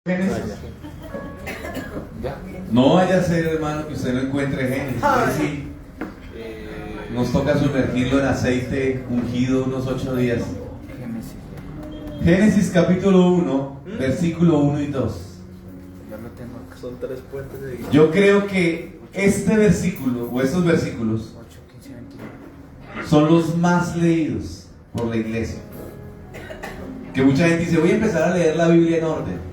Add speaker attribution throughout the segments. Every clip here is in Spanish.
Speaker 1: Génesis. No vaya a ser, hermano, que usted no encuentre Génesis. Sí, nos toca sumergirlo en aceite ungido unos 8 días. Génesis capítulo 1, versículo 1 y 2.
Speaker 2: Son 3 puentes de...
Speaker 1: Yo creo que este versículo o estos versículos son los más leídos por la iglesia. Que mucha gente dice, voy a empezar a leer la Biblia en orden.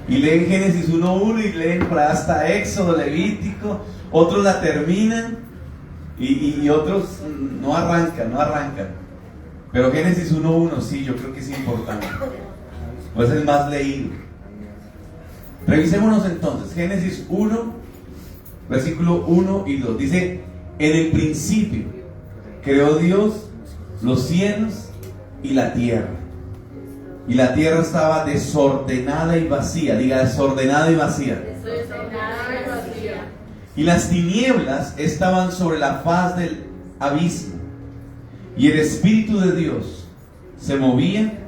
Speaker 1: Y leen Génesis 1:1 y leen por hasta Éxodo, Levítico. Otros la terminan y otros no arrancan. Pero Génesis 1:1 sí, yo creo que es importante. Pues es el más leído. Revisémonos entonces. Génesis 1, versículo 1 y 2. Dice, en el principio creó Dios los cielos y la tierra. Y la tierra estaba desordenada y vacía. Diga, desordenada y vacía. Y las tinieblas estaban sobre la faz del abismo. Y el Espíritu de Dios se movía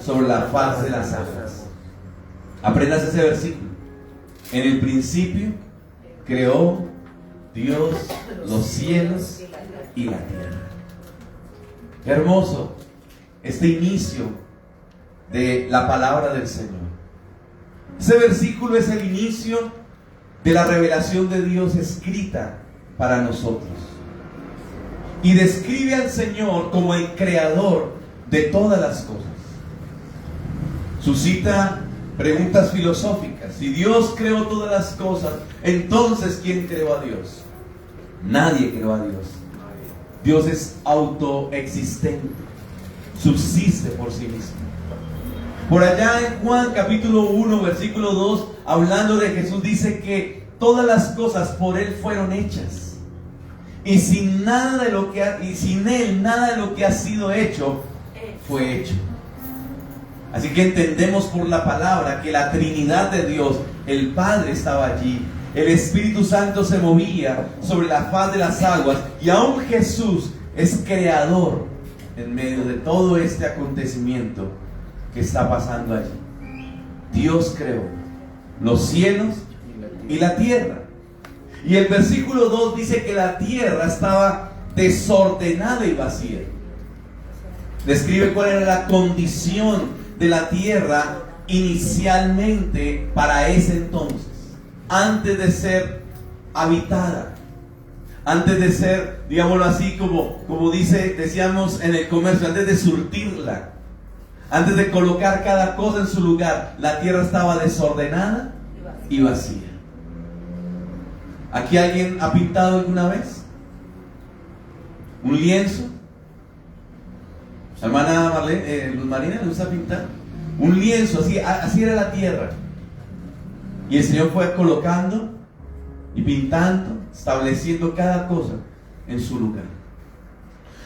Speaker 1: sobre la faz de las aguas. Aprendas ese versículo. En el principio creó Dios los cielos y la tierra. Qué hermoso este inicio de la palabra del Señor. Ese versículo es el inicio de la revelación de Dios escrita para nosotros. Y describe al Señor como el creador de todas las cosas. Suscita preguntas filosóficas. Si Dios creó todas las cosas, entonces ¿quién creó a Dios? Nadie creó a Dios. Dios es autoexistente, subsiste por sí mismo. Por allá en Juan capítulo 1 versículo 2, hablando de Jesús, dice que todas las cosas por Él fueron hechas. Y sin Él nada de lo que ha sido hecho fue hecho. Así que entendemos por la palabra que la Trinidad de Dios, el Padre estaba allí, el Espíritu Santo se movía sobre la faz de las aguas, y aún Jesús es creador en medio de todo este acontecimiento que está pasando allí. Dios creó los cielos y la tierra. Y el versículo 2 dice que la tierra estaba desordenada y vacía. Describe cuál era la condición de la tierra inicialmente para ese entonces, antes de ser habitada, antes de ser, digámoslo así, como decíamos en el comercio, antes de surtirla, antes de colocar cada cosa en su lugar, la tierra estaba desordenada y vacía. ¿Aquí alguien ha pintado alguna vez? ¿Un lienzo? La hermana Luz Marina le gusta pintar. Un lienzo, así era la tierra. Y el Señor fue colocando y pintando, estableciendo cada cosa en su lugar.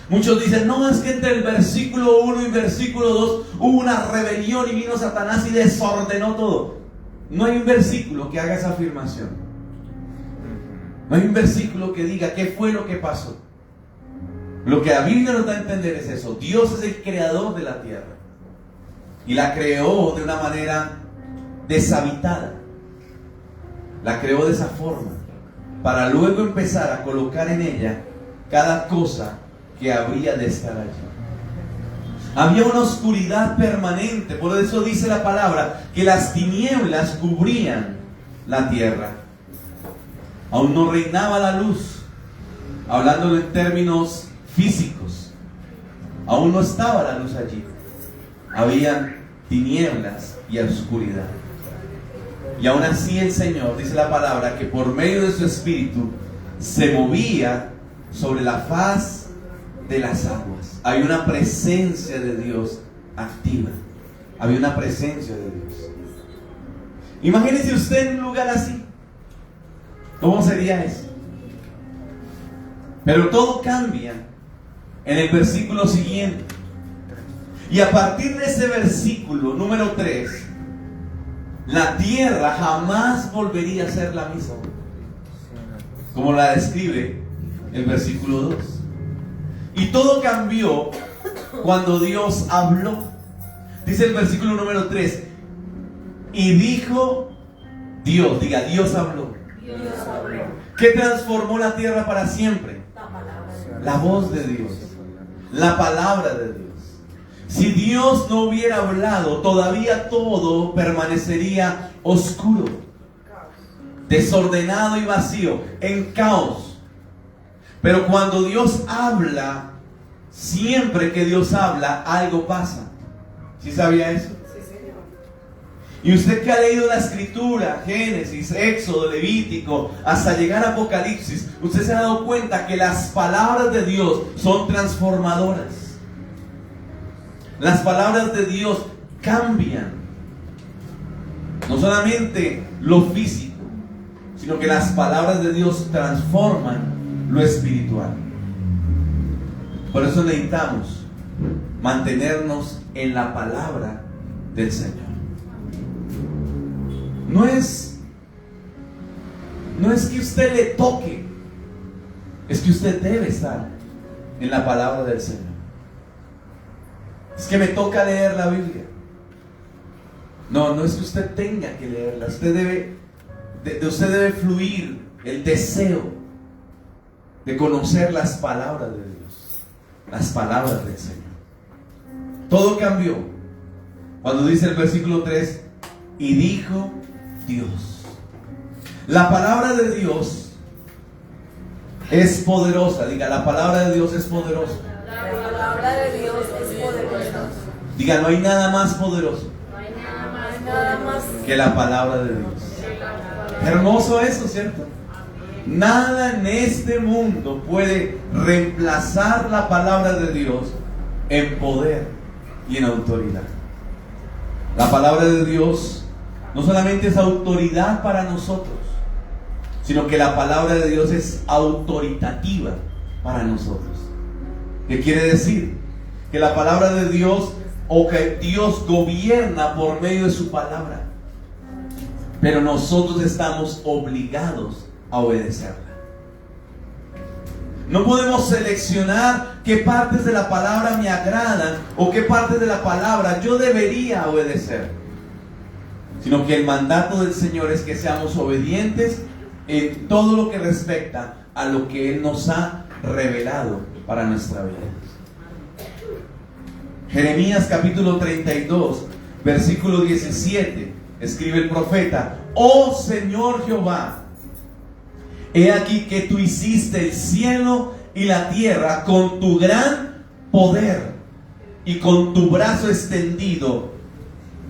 Speaker 1: Muchos dicen, no, es que entre el versículo 1 y versículo 2 hubo una rebelión y vino Satanás y desordenó todo. No hay un versículo que haga esa afirmación. No hay un versículo que diga qué fue lo que pasó. Lo que la Biblia nos da a entender es eso. Dios es el creador de la tierra. Y la creó de una manera deshabitada. La creó de esa forma, para luego empezar a colocar en ella cada cosa que habría de estar allí. Había una oscuridad permanente. Por eso dice la palabra que las tinieblas cubrían la tierra. Aún no reinaba la luz, hablándolo en términos físicos. Aún no estaba la luz allí. Habían tinieblas y oscuridad. Y aún así el Señor, dice la palabra, que por medio de su Espíritu se movía sobre la faz de las aguas. Hay una presencia de Dios activa. Había una presencia de Dios. Imagínese usted en un lugar así. ¿Cómo sería eso? Pero todo cambia en el versículo siguiente. Y a partir de ese versículo número 3, la tierra jamás volvería a ser la misma, como la describe el versículo 2. Y todo cambió cuando Dios habló. Dice el versículo número 3: Y dijo Dios, diga, Dios habló.
Speaker 3: Dios habló.
Speaker 1: ¿Qué transformó la tierra para siempre?
Speaker 3: La palabra.
Speaker 1: La voz de Dios, la palabra de Dios. Si Dios no hubiera hablado, todavía todo permanecería oscuro, desordenado y vacío, en caos. Pero cuando Dios habla, siempre que Dios habla, algo pasa. ¿Sí sabía eso?
Speaker 3: Sí, señor.
Speaker 1: Y usted que ha leído la escritura, Génesis, Éxodo, Levítico, hasta llegar a Apocalipsis, usted se ha dado cuenta que las palabras de Dios son transformadoras. Las palabras de Dios cambian no solamente lo físico, sino que las palabras de Dios transforman lo espiritual. Por eso necesitamos mantenernos en la palabra del Señor. No es que usted le toque, es que usted debe estar en la palabra del Señor. Es que me toca leer la Biblia. No es que usted tenga que leerla. Usted debe fluir el deseo de conocer las palabras de Dios, las palabras del Señor. Todo cambió cuando dice el versículo 3, y dijo Dios. La palabra de Dios es poderosa. Diga, la palabra de Dios es poderosa.
Speaker 3: La palabra de Dios es poderosa.
Speaker 1: Diga, no hay nada más poderoso
Speaker 3: No hay nada más
Speaker 1: que la palabra de Dios. Hermoso eso, ¿cierto? Nada en este mundo puede reemplazar la palabra de Dios en poder y en autoridad. La palabra de Dios no solamente es autoridad para nosotros, sino que la palabra de Dios es autoritativa para nosotros. ¿Qué quiere decir? Que la palabra de Dios, o que Dios gobierna por medio de su palabra, pero nosotros estamos obligados a obedecerla. No podemos seleccionar qué partes de la palabra me agradan o qué partes de la palabra yo debería obedecer, sino que el mandato del Señor es que seamos obedientes en todo lo que respecta a lo que Él nos ha revelado para nuestra vida. Jeremías capítulo 32, versículo 17, escribe el profeta: oh Señor Jehová, he aquí que tú hiciste el cielo y la tierra con tu gran poder y con tu brazo extendido,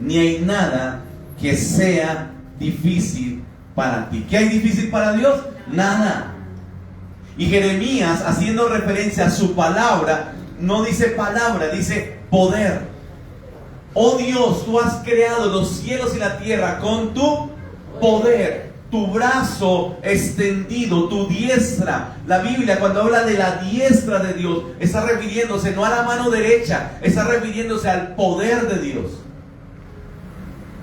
Speaker 1: ni hay nada que sea difícil para ti. ¿Qué hay difícil para Dios? Nada. Y Jeremías, haciendo referencia a su palabra, no dice palabra, dice poder. Oh Dios, tú has creado los cielos y la tierra con tu poder, tu brazo extendido, tu diestra. La Biblia, cuando habla de la diestra de Dios, está refiriéndose no a la mano derecha, está refiriéndose al poder de Dios.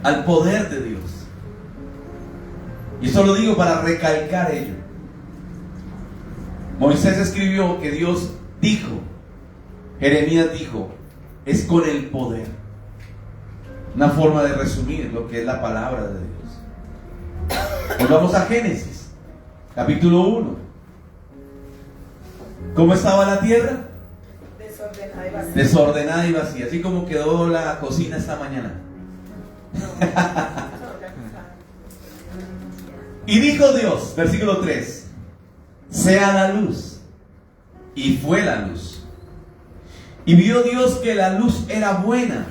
Speaker 1: Al poder de Dios. Y eso lo digo para recalcar ello. Moisés escribió que Dios dijo, Jeremías dijo, es con el poder. Una forma de resumir lo que es la palabra de Dios. Volvamos a Génesis, capítulo 1. ¿Cómo estaba la tierra?
Speaker 3: desordenada y vacía.
Speaker 1: Desordenada y vacía, así como quedó la cocina esta mañana. Y dijo Dios, versículo 3, sea la luz. Y fue la luz. Y vio Dios que la luz era buena.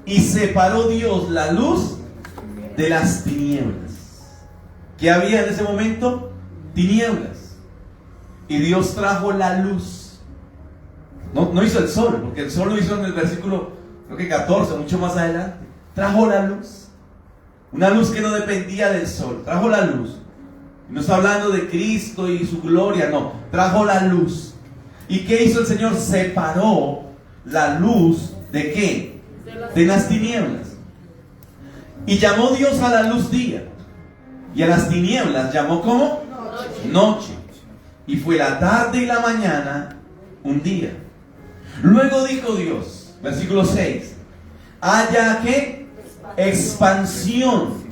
Speaker 1: Y separó Dios la luz de las tinieblas. ¿Qué había en ese momento? Tinieblas. Y Dios trajo la luz. No hizo el sol, porque el sol lo hizo en el versículo, creo que 14, mucho más adelante. Trajo la luz. Una luz que no dependía del sol. Trajo la luz. No está hablando de Cristo y su gloria, no. Trajo la luz. ¿Y qué hizo el Señor? Separó la luz ¿de qué? De las tinieblas. Y llamó Dios a la luz día. Y a las tinieblas llamó ¿cómo? Noche. Y fue la tarde y la mañana un día. Luego dijo Dios, versículo 6, haya ¿qué? expansión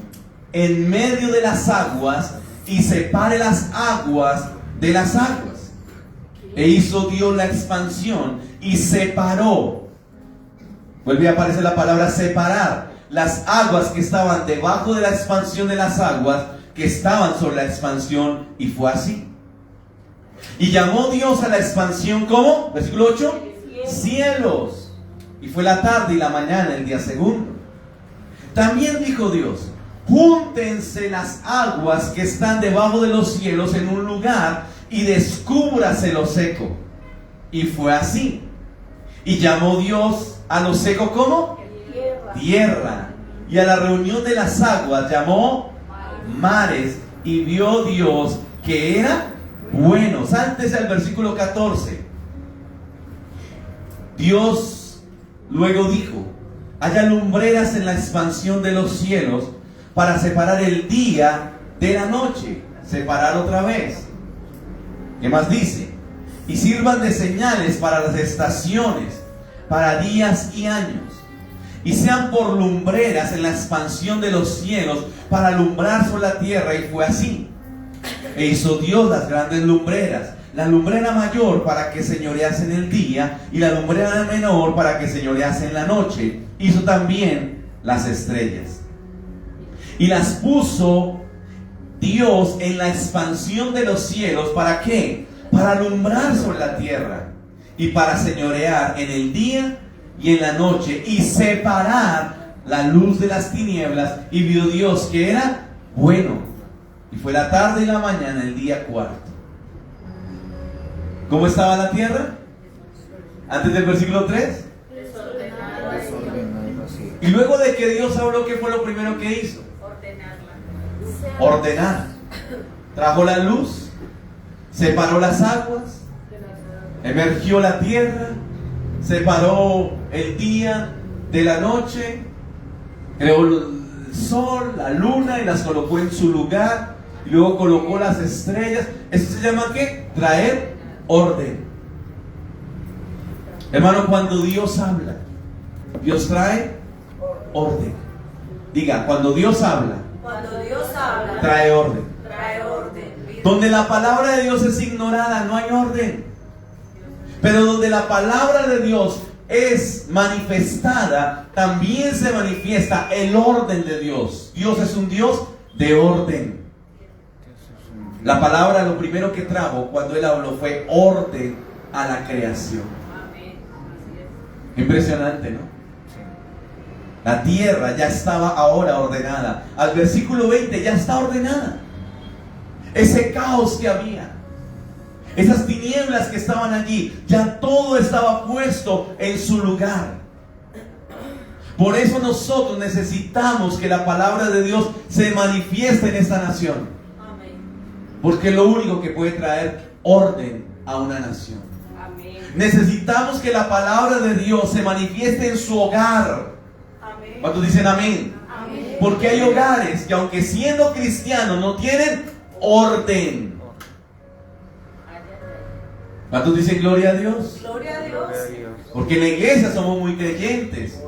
Speaker 1: en medio de las aguas y separe las aguas de las aguas. E hizo Dios la expansión y separó. Vuelve a aparecer la palabra separar. Las aguas que estaban debajo de la expansión de las aguas que estaban sobre la expansión, y fue así. Y llamó Dios a la expansión, ¿cómo? Versículo 8. Cielos. Y fue la tarde y la mañana el día segundo. También dijo Dios: júntense las aguas que están debajo de los cielos en un lugar y descúbrase lo seco. Y fue así. Y llamó Dios a lo seco, ¿cómo? Tierra. Y a la reunión de las aguas llamó mares. Y vio Dios que era bueno. Sántese al versículo 14. Dios luego dijo: haya lumbreras en la expansión de los cielos para separar el día de la noche. Separar otra vez. ¿Qué más dice? Y sirvan de señales para las estaciones, para días y años. Y sean por lumbreras en la expansión de los cielos para alumbrar sobre la tierra. Y fue así. E hizo Dios las grandes lumbreras, la lumbrera mayor para que señorease en el día y la lumbrera menor para que señorease en la noche. Hizo también las estrellas. Y las puso Dios en la expansión de los cielos. ¿Para qué? Para alumbrar sobre la tierra y para señorear en el día y en la noche y separar la luz de las tinieblas. Y vio Dios que era bueno. Y fue la tarde y la mañana el día cuarto. ¿Cómo estaba la tierra? Antes del versículo 3. Y luego de que Dios habló, ¿qué fue lo primero que hizo? Ordenar. Trajo la luz, separó las aguas, emergió la tierra, separó el día de la noche, creó el sol, la luna y las colocó en su lugar, y luego colocó las estrellas. ¿Eso se llama qué? Traer orden. Hermano, cuando Dios habla, Dios trae orden. Diga, cuando Dios habla, trae orden. Donde la palabra de Dios es ignorada, no hay orden. Pero donde la palabra de Dios es manifestada, también se manifiesta el orden de Dios. Dios es un Dios de orden. La palabra, lo primero que trajo cuando Él habló fue orden a la creación. Impresionante, ¿no? La tierra ya estaba ahora ordenada. Al versículo 20 ya está ordenada. Ese caos que había, esas tinieblas que estaban allí, ya todo estaba puesto en su lugar. Por eso nosotros necesitamos que la palabra de Dios se manifieste en esta nación. Porque es lo único que puede traer orden a una nación. Necesitamos que la palabra de Dios se manifieste en su hogar. ¿Cuántos dicen amén? Porque hay hogares que, aunque siendo cristianos, no tienen orden. ¿Cuántos dicen gloria a Dios?
Speaker 3: Gloria a Dios.
Speaker 1: Porque en la iglesia somos muy creyentes,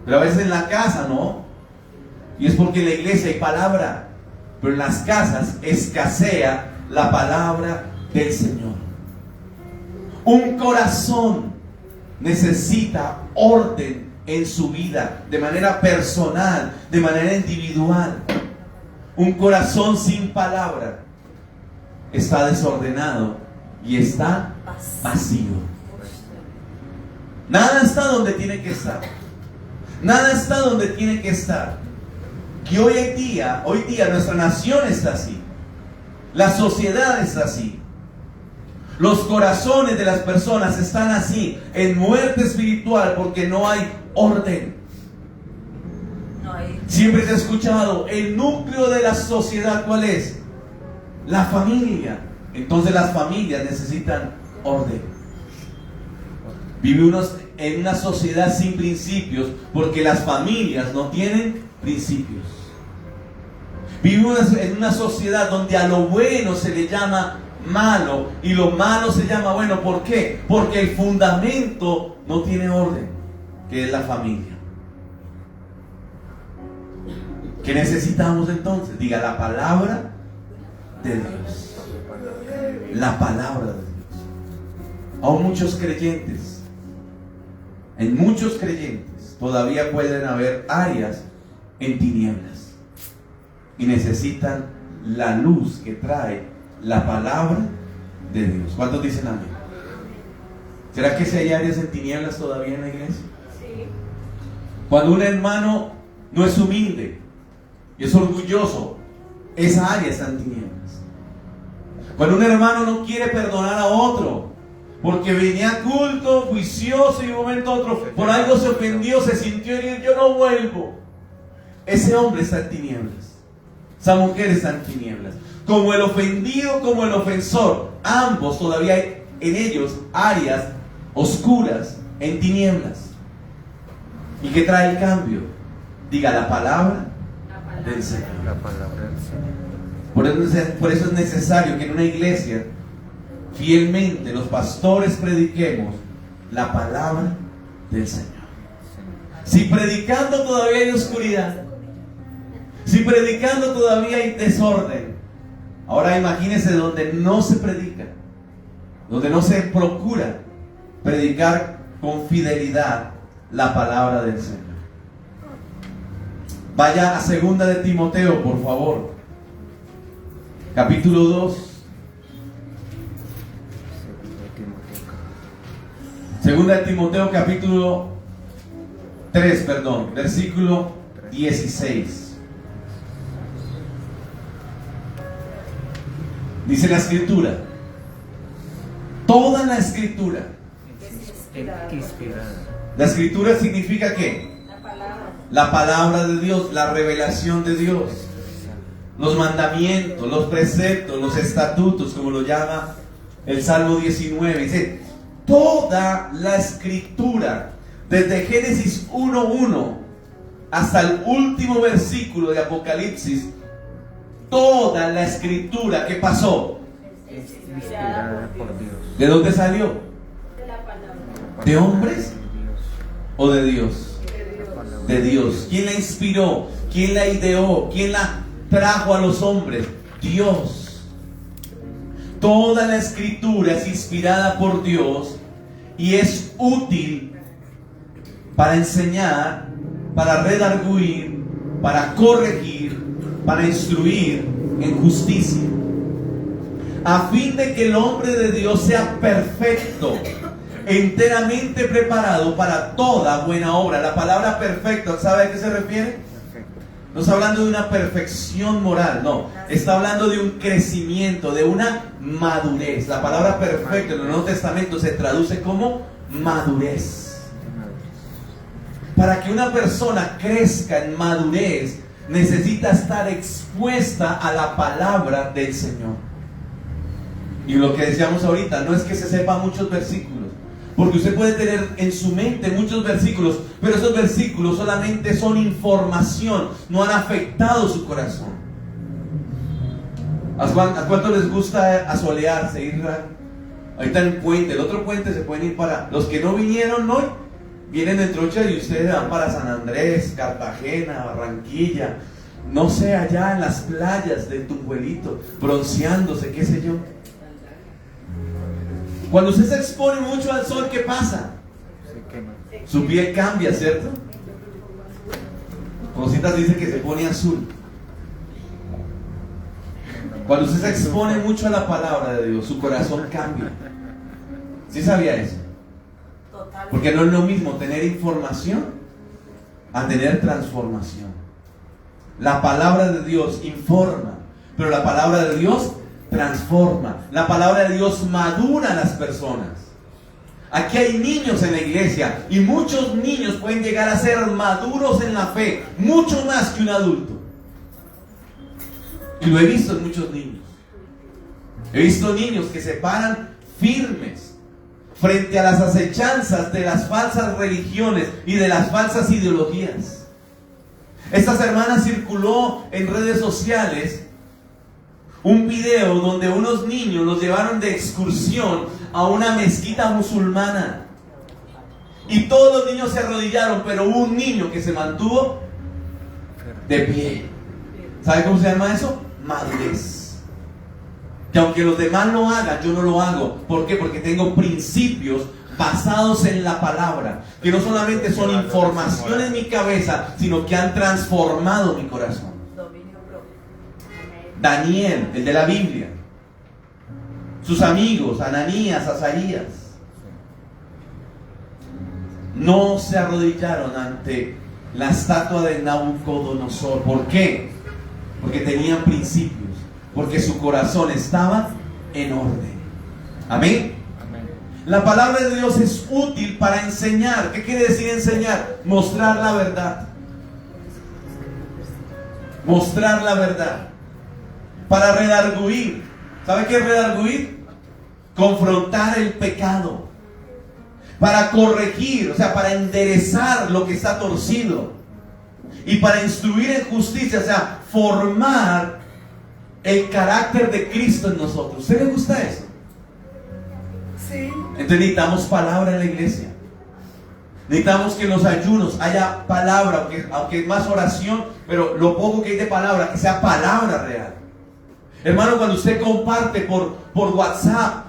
Speaker 1: pero a veces en la casa no. Y es porque en la iglesia hay palabra, pero en las casas escasea la palabra del Señor. Un corazón necesita orden en su vida, de manera personal, de manera individual. Un corazón sin palabra está desordenado y está vacío. Nada está donde tiene que estar. Nada está donde tiene que estar. Y hoy día nuestra nación está así. La sociedad está así. Los corazones de las personas están así, en muerte espiritual, porque no hay orden. Siempre se ha escuchado, el núcleo de la sociedad, ¿cuál es? La familia. Entonces las familias necesitan orden. Vivimos en una sociedad sin principios, porque las familias no tienen principios. Vivimos en una sociedad donde a lo bueno se le llama malo y lo malo se llama bueno. ¿Por qué? Porque el fundamento no tiene orden, que es la familia. ¿Qué necesitamos entonces? Diga la palabra de Dios. La palabra de Dios. Aún muchos creyentes, en muchos creyentes, todavía pueden haber áreas en tinieblas y necesitan la luz que trae la palabra de Dios. ¿Cuántos dicen amén? ¿Será que si hay áreas en tinieblas todavía en la iglesia?
Speaker 3: Sí.
Speaker 1: Cuando un hermano no es humilde y es orgulloso, esa área está en tinieblas. Cuando un hermano no quiere perdonar a otro porque venía a culto, juicioso, y de un momento a otro por algo se ofendió, se sintió herido, yo no vuelvo. Ese hombre está en tinieblas. Esa mujer está en tinieblas. Como el ofendido, como el ofensor, ambos todavía hay en ellos áreas oscuras en tinieblas. ¿Y qué trae el cambio? Diga la palabra del Señor.
Speaker 2: La palabra del Señor.
Speaker 1: Por eso es necesario que en una iglesia fielmente los pastores prediquemos la palabra del Señor. Si predicando todavía hay oscuridad, si predicando todavía hay desorden, ahora imagínense donde no se predica, donde no se procura predicar con fidelidad la palabra del Señor. Vaya a 2 de Timoteo, por favor, capítulo 2. 2 de Timoteo capítulo 3, versículo 16. Dice la escritura, toda la escritura.
Speaker 2: Inspirada.
Speaker 1: La escritura significa ¿qué?
Speaker 3: La palabra.
Speaker 1: La palabra de Dios, la revelación de Dios, los mandamientos, los preceptos, los estatutos, como lo llama el Salmo 19. Dice, toda la escritura, desde Génesis 1:1 hasta el último versículo de Apocalipsis, toda la escritura, ¿qué pasó?
Speaker 2: Inspirada por Dios.
Speaker 1: ¿De dónde salió?
Speaker 3: De la palabra.
Speaker 1: ¿De hombres o de Dios?
Speaker 3: De Dios.
Speaker 1: De Dios. ¿Quién la inspiró? ¿Quién la ideó? ¿Quién la trajo a los hombres? Dios. Toda la escritura es inspirada por Dios y es útil para enseñar, para redarguir, para corregir, para instruir en justicia, a fin de que el hombre de Dios sea perfecto, enteramente preparado para toda buena obra. La palabra perfecto, ¿sabe a qué se refiere? No está hablando de una perfección moral, no. Está hablando de un crecimiento, de una madurez. La palabra perfecto en el Nuevo Testamento se traduce como madurez. Para que una persona crezca en madurez, necesita estar expuesta a la palabra del Señor. Y lo que decíamos ahorita, no es que se sepa muchos versículos, porque usted puede tener en su mente muchos versículos, pero esos versículos solamente son información, no han afectado su corazón. ¿A cuánto les gusta asolearse? Ir ahorita en el puente, el otro puente se pueden ir para... Los que no vinieron hoy, vienen de Trocha y ustedes van para San Andrés, Cartagena, Barranquilla, no sé, allá en las playas de Tumbuelito, bronceándose, qué sé yo. Cuando usted se expone mucho al sol, ¿qué pasa? Su piel cambia, ¿cierto? Cositas dice que se pone azul. Cuando usted se expone mucho a la palabra de Dios, su corazón cambia. ¿Sí sabía eso?
Speaker 3: Total.
Speaker 1: Porque no es lo mismo tener información a tener transformación. La palabra de Dios informa, pero la palabra de Dios transforma. La palabra de Dios madura a las personas. Aquí hay niños en la iglesia y muchos niños pueden llegar a ser maduros en la fe, mucho más que un adulto. Y lo he visto en muchos niños. He visto niños que se paran firmes frente a las acechanzas de las falsas religiones y de las falsas ideologías. Esta semana circuló en redes sociales un video donde unos niños los llevaron de excursión a una mezquita musulmana. Y todos los niños se arrodillaron, pero hubo un niño que se mantuvo de pie. ¿Sabe cómo se llama eso? Madurez. Que aunque los demás lo hagan, yo no lo hago. ¿Por qué? Porque tengo principios basados en la palabra, que no solamente son información en mi cabeza, sino que han transformado mi corazón.
Speaker 3: Dominio propio.
Speaker 1: Daniel, el de la Biblia, sus amigos, Ananías, Azarías, no se arrodillaron ante la estatua de Nabucodonosor. ¿Por qué? Porque tenían principios, porque su corazón estaba en orden. Amén.
Speaker 2: Amén.
Speaker 1: La palabra de Dios es útil para enseñar. ¿Qué quiere decir enseñar? Mostrar la verdad. Mostrar la verdad. Para redarguir. ¿Sabe qué es redarguir? Confrontar el pecado. Para corregir, o sea, para enderezar lo que está torcido. Y para instruir en justicia, o sea, formar el carácter de Cristo en nosotros. ¿Usted le gusta eso?
Speaker 3: Sí.
Speaker 1: Entonces necesitamos palabra en la iglesia. Necesitamos que en los ayunos haya palabra, aunque es más oración, pero lo poco que hay de palabra, que sea palabra real. Hermano, cuando usted comparte por WhatsApp,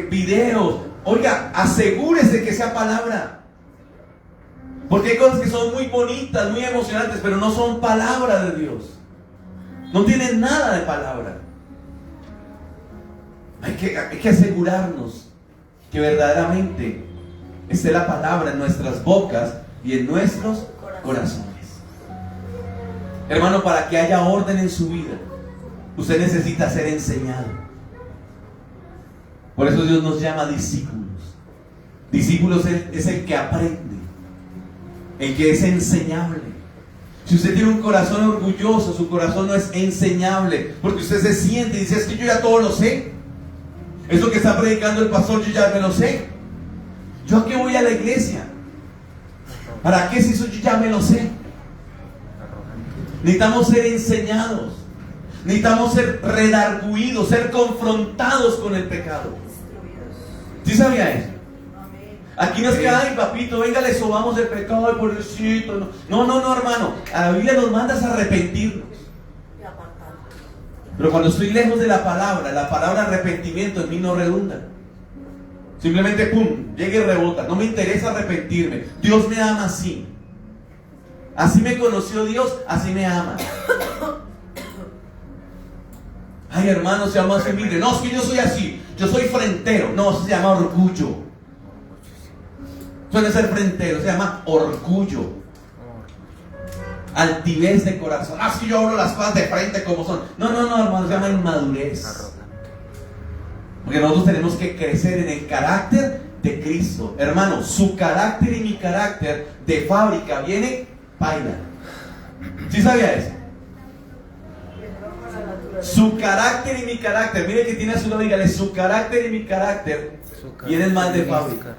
Speaker 1: videos, oiga, asegúrese que sea palabra. Porque hay cosas que son muy bonitas, muy emocionantes, pero no son palabra de Dios. No tienen nada de palabra. Hay que asegurarnos que verdaderamente esté la palabra en nuestras bocas y en nuestros corazones. Hermano, para que haya orden en su vida, usted necesita ser enseñado. Por eso Dios nos llama discípulos. Discípulos es el que aprende, el que es enseñable. Si usted tiene un corazón orgulloso, su corazón no es enseñable, porque usted se siente y dice: es que yo ya todo lo sé. Eso que está predicando el pastor, yo ya me lo sé. ¿Yo a qué voy a la iglesia? ¿Para qué si eso yo ya me lo sé? Necesitamos ser enseñados. Necesitamos ser redarguidos, ser confrontados con el pecado. ¿Sí sabía eso? Aquí no es que, ay papito, venga, le sobamos el pecado, ay pobrecito. No, hermano. A la Biblia nos manda a arrepentirnos. Pero cuando estoy lejos de la palabra arrepentimiento en mí no redunda. Simplemente pum, llega y rebota. No me interesa arrepentirme. Dios me ama así. Así me conoció Dios, así me ama. Ay, hermano, se llama así humilde. No, es que yo soy así. Yo soy frentero. No, eso se llama orgullo. Suele ser frentero, se llama orgullo. Altivez de corazón. Ah, es que yo hablo las cosas de frente como son. No, hermano, se llama inmadurez. Porque nosotros tenemos que crecer en el carácter de Cristo. Hermano, su carácter y mi carácter de fábrica viene paila. ¿Sí sabía eso? Su carácter y mi carácter, mire que tiene a su lado, dígale: su carácter y mi carácter vienen más de fábrica.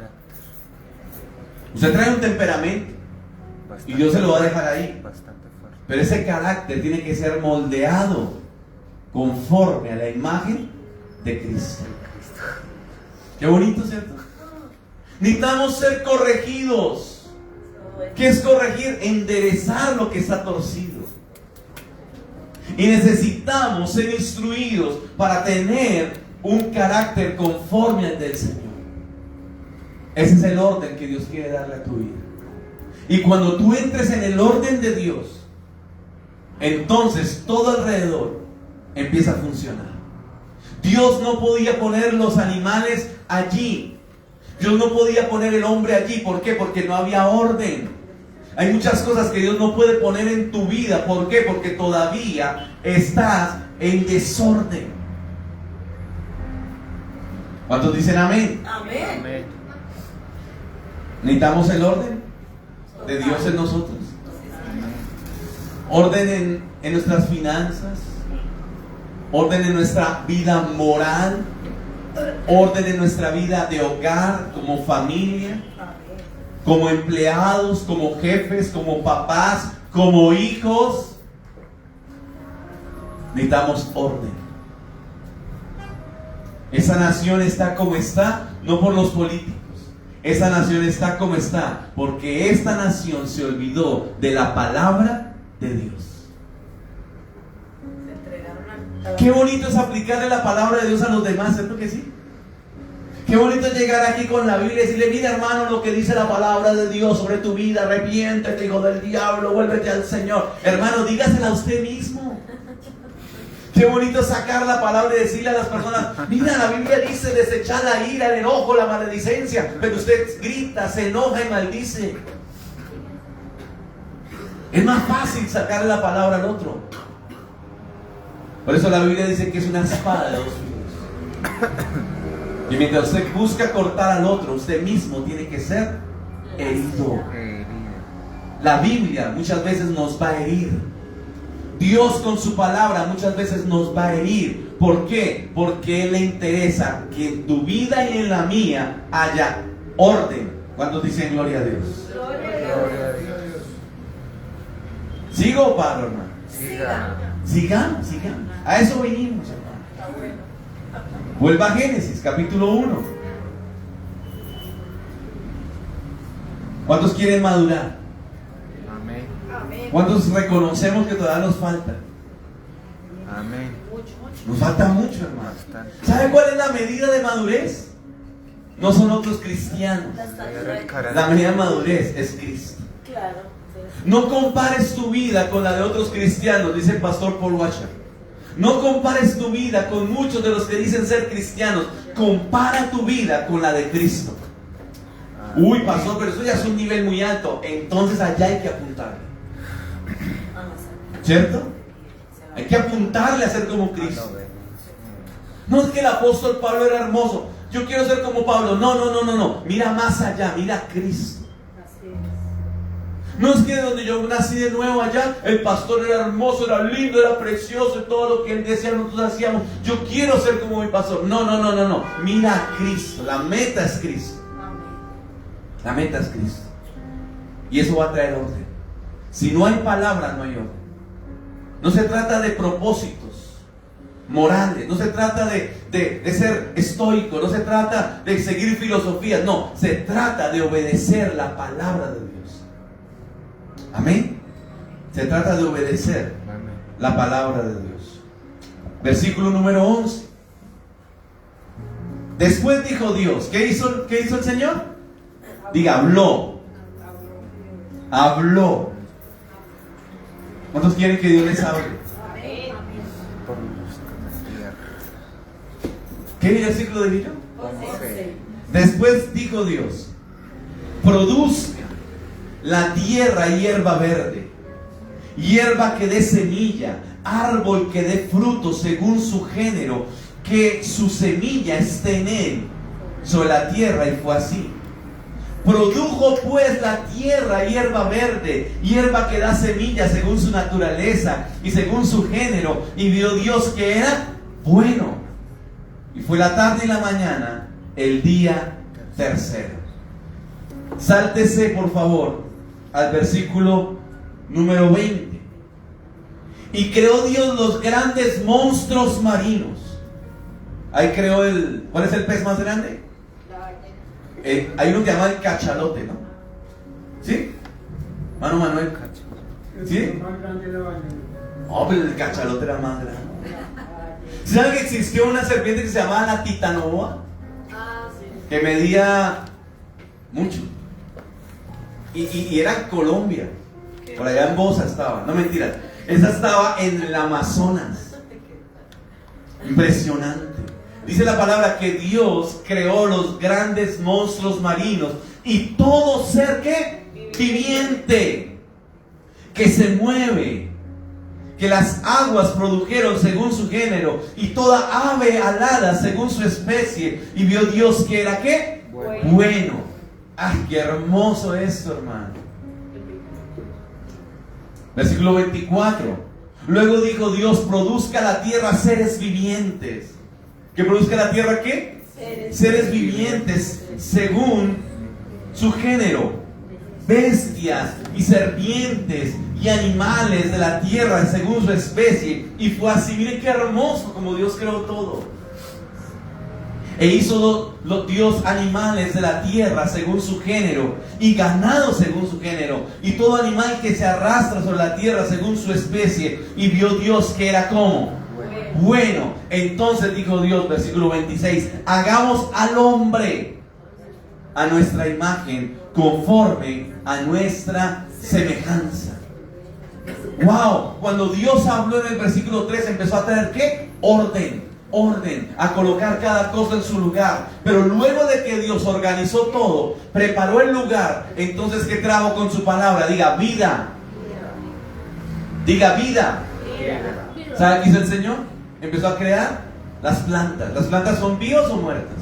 Speaker 1: Usted trae un temperamento y Dios se lo va a dejar ahí. Pero ese carácter tiene que ser moldeado conforme a la imagen de Cristo. Qué bonito, ¿cierto? Necesitamos ser corregidos. ¿Qué es corregir? Enderezar lo que está torcido. Y necesitamos ser instruidos para tener un carácter conforme al del Señor. Ese es el orden que Dios quiere darle a tu vida. Y cuando tú entres en el orden de Dios, entonces todo alrededor empieza a funcionar. Dios no podía poner los animales allí. Dios no podía poner el hombre allí. ¿Por qué? Porque no había orden. Hay muchas cosas que Dios no puede poner en tu vida. ¿Por qué? Porque todavía estás en desorden. ¿Cuántos dicen amén?
Speaker 3: Amén.
Speaker 1: Necesitamos el orden de Dios en nosotros. Orden en nuestras finanzas. Orden en nuestra vida moral. Orden en nuestra vida de hogar, como familia, como empleados, como jefes, como papás, como hijos. Necesitamos orden. Esa nación está como está, no por los políticos. Esa nación está como está porque esta nación se olvidó de la palabra de Dios. Qué bonito es aplicarle la palabra de Dios a los demás, ¿cierto que sí? Qué bonito es llegar aquí con la Biblia y decirle: mira, hermano, lo que dice la palabra de Dios sobre tu vida, arrepiéntete, hijo del diablo, vuélvete al Señor. Hermano, dígasela a usted mismo. Qué bonito es sacar la palabra y decirle a las personas: mira, la Biblia dice desechar la ira, el enojo, la maledicencia, pero usted grita, se enoja y maldice. Es más fácil sacarle la palabra al otro. Por eso la Biblia dice que es una espada de dos filos. Y mientras usted busca cortar al otro, usted mismo tiene que ser herido. La Biblia muchas veces nos va a herir. Dios con su palabra muchas veces nos va a herir. ¿Por qué? Porque Él le interesa que en tu vida y en la mía haya orden. ¿Cuántos dicen gloria a Dios?
Speaker 3: Gloria a Dios.
Speaker 1: ¿Sigo o paro, hermano?
Speaker 2: Siga.
Speaker 1: Sigamos. A eso venimos, hermano. Vuelva a Génesis, capítulo 1. ¿Cuántos quieren madurar?
Speaker 2: Amén.
Speaker 3: Amén.
Speaker 1: ¿Cuántos reconocemos que todavía nos falta?
Speaker 2: Amén.
Speaker 1: Nos falta mucho, hermano.
Speaker 2: Bastante.
Speaker 1: ¿Sabe cuál es la medida de madurez? No son otros cristianos. La medida de madurez es Cristo.
Speaker 3: Claro.
Speaker 1: No compares tu vida con la de otros cristianos, dice el pastor Paul Washer. No compares tu vida con muchos de los que dicen ser cristianos. Compara tu vida con la de Cristo. Uy, pastor, pero eso ya es un nivel muy alto. Entonces allá hay que apuntarle. ¿Cierto? Hay que apuntarle a ser como Cristo. No es que el apóstol Pablo era hermoso. Yo quiero ser como Pablo. No. Mira más allá, mira a Cristo. No es que donde yo nací de nuevo allá, el pastor era hermoso, era lindo, era precioso, y todo lo que él decía nosotros hacíamos. Yo quiero ser como mi pastor. No. Mira a Cristo. La meta es Cristo. La meta es Cristo. Y eso va a traer orden. Si no hay palabras, no hay orden. No se trata de propósitos morales, no se trata de ser estoico, no se trata de seguir filosofías, no, se trata de obedecer la palabra de Dios. Amén. Se trata de obedecer la palabra de Dios. Versículo número 11. Después dijo Dios, ¿qué hizo el Señor? Diga, habló. ¿Cuántos quieren que Dios les hable?
Speaker 3: Amén.
Speaker 1: ¿Qué versículo dije yo?
Speaker 3: 11.
Speaker 1: Después dijo Dios: produzca la tierra hierba verde, hierba que dé semilla, árbol que dé fruto según su género, que su semilla esté en él sobre la tierra. Y fue así. Produjo pues la tierra hierba verde, hierba que da semilla según su naturaleza y según su género, y vio Dios que era bueno. Y fue la tarde y la mañana, el día tercero. Sáltese por favor al versículo número 20. Y creó Dios los grandes monstruos marinos. Ahí creó ¿cuál es el pez más grande? Hay uno que llama el cachalote, ¿no? ¿Sí? Mano Manuel. ¿Sí? Oh, pero el cachalote era más grande. ¿Saben que existió una serpiente que se llamaba la titanoboa? Que medía mucho. Y era en Colombia. Por allá en Bosa estaba. No, mentira. Esa estaba en el Amazonas. Impresionante. Dice la palabra que Dios creó los grandes monstruos marinos y todo ser que viviente, que se mueve, que las aguas produjeron según su género y toda ave alada según su especie. Y vio Dios que era ¿qué? Bueno. ¡Ay, qué hermoso esto, hermano! Versículo 24. Luego dijo Dios: produzca la tierra seres vivientes. ¿Que produzca la tierra qué? Seres vivientes según su género, bestias y serpientes y animales de la tierra según su especie. Y fue así. Miren qué hermoso como Dios creó todo. E hizo Dios animales de la tierra según su género, y ganado según su género, y todo animal que se arrastra sobre la tierra según su especie. Y vio Dios que era como bueno. Entonces dijo Dios, versículo 26, hagamos al hombre a nuestra imagen, conforme a nuestra semejanza. Wow, cuando Dios habló en el versículo 3, empezó a traer ¿qué? Orden, a colocar cada cosa en su lugar. Pero luego de que Dios organizó todo, preparó el lugar, entonces ¿qué trajo con su palabra? Diga vida. Diga vida. ¿Sabe qué hizo el Señor? Empezó a crear las plantas. ¿Las plantas son vivas o muertas?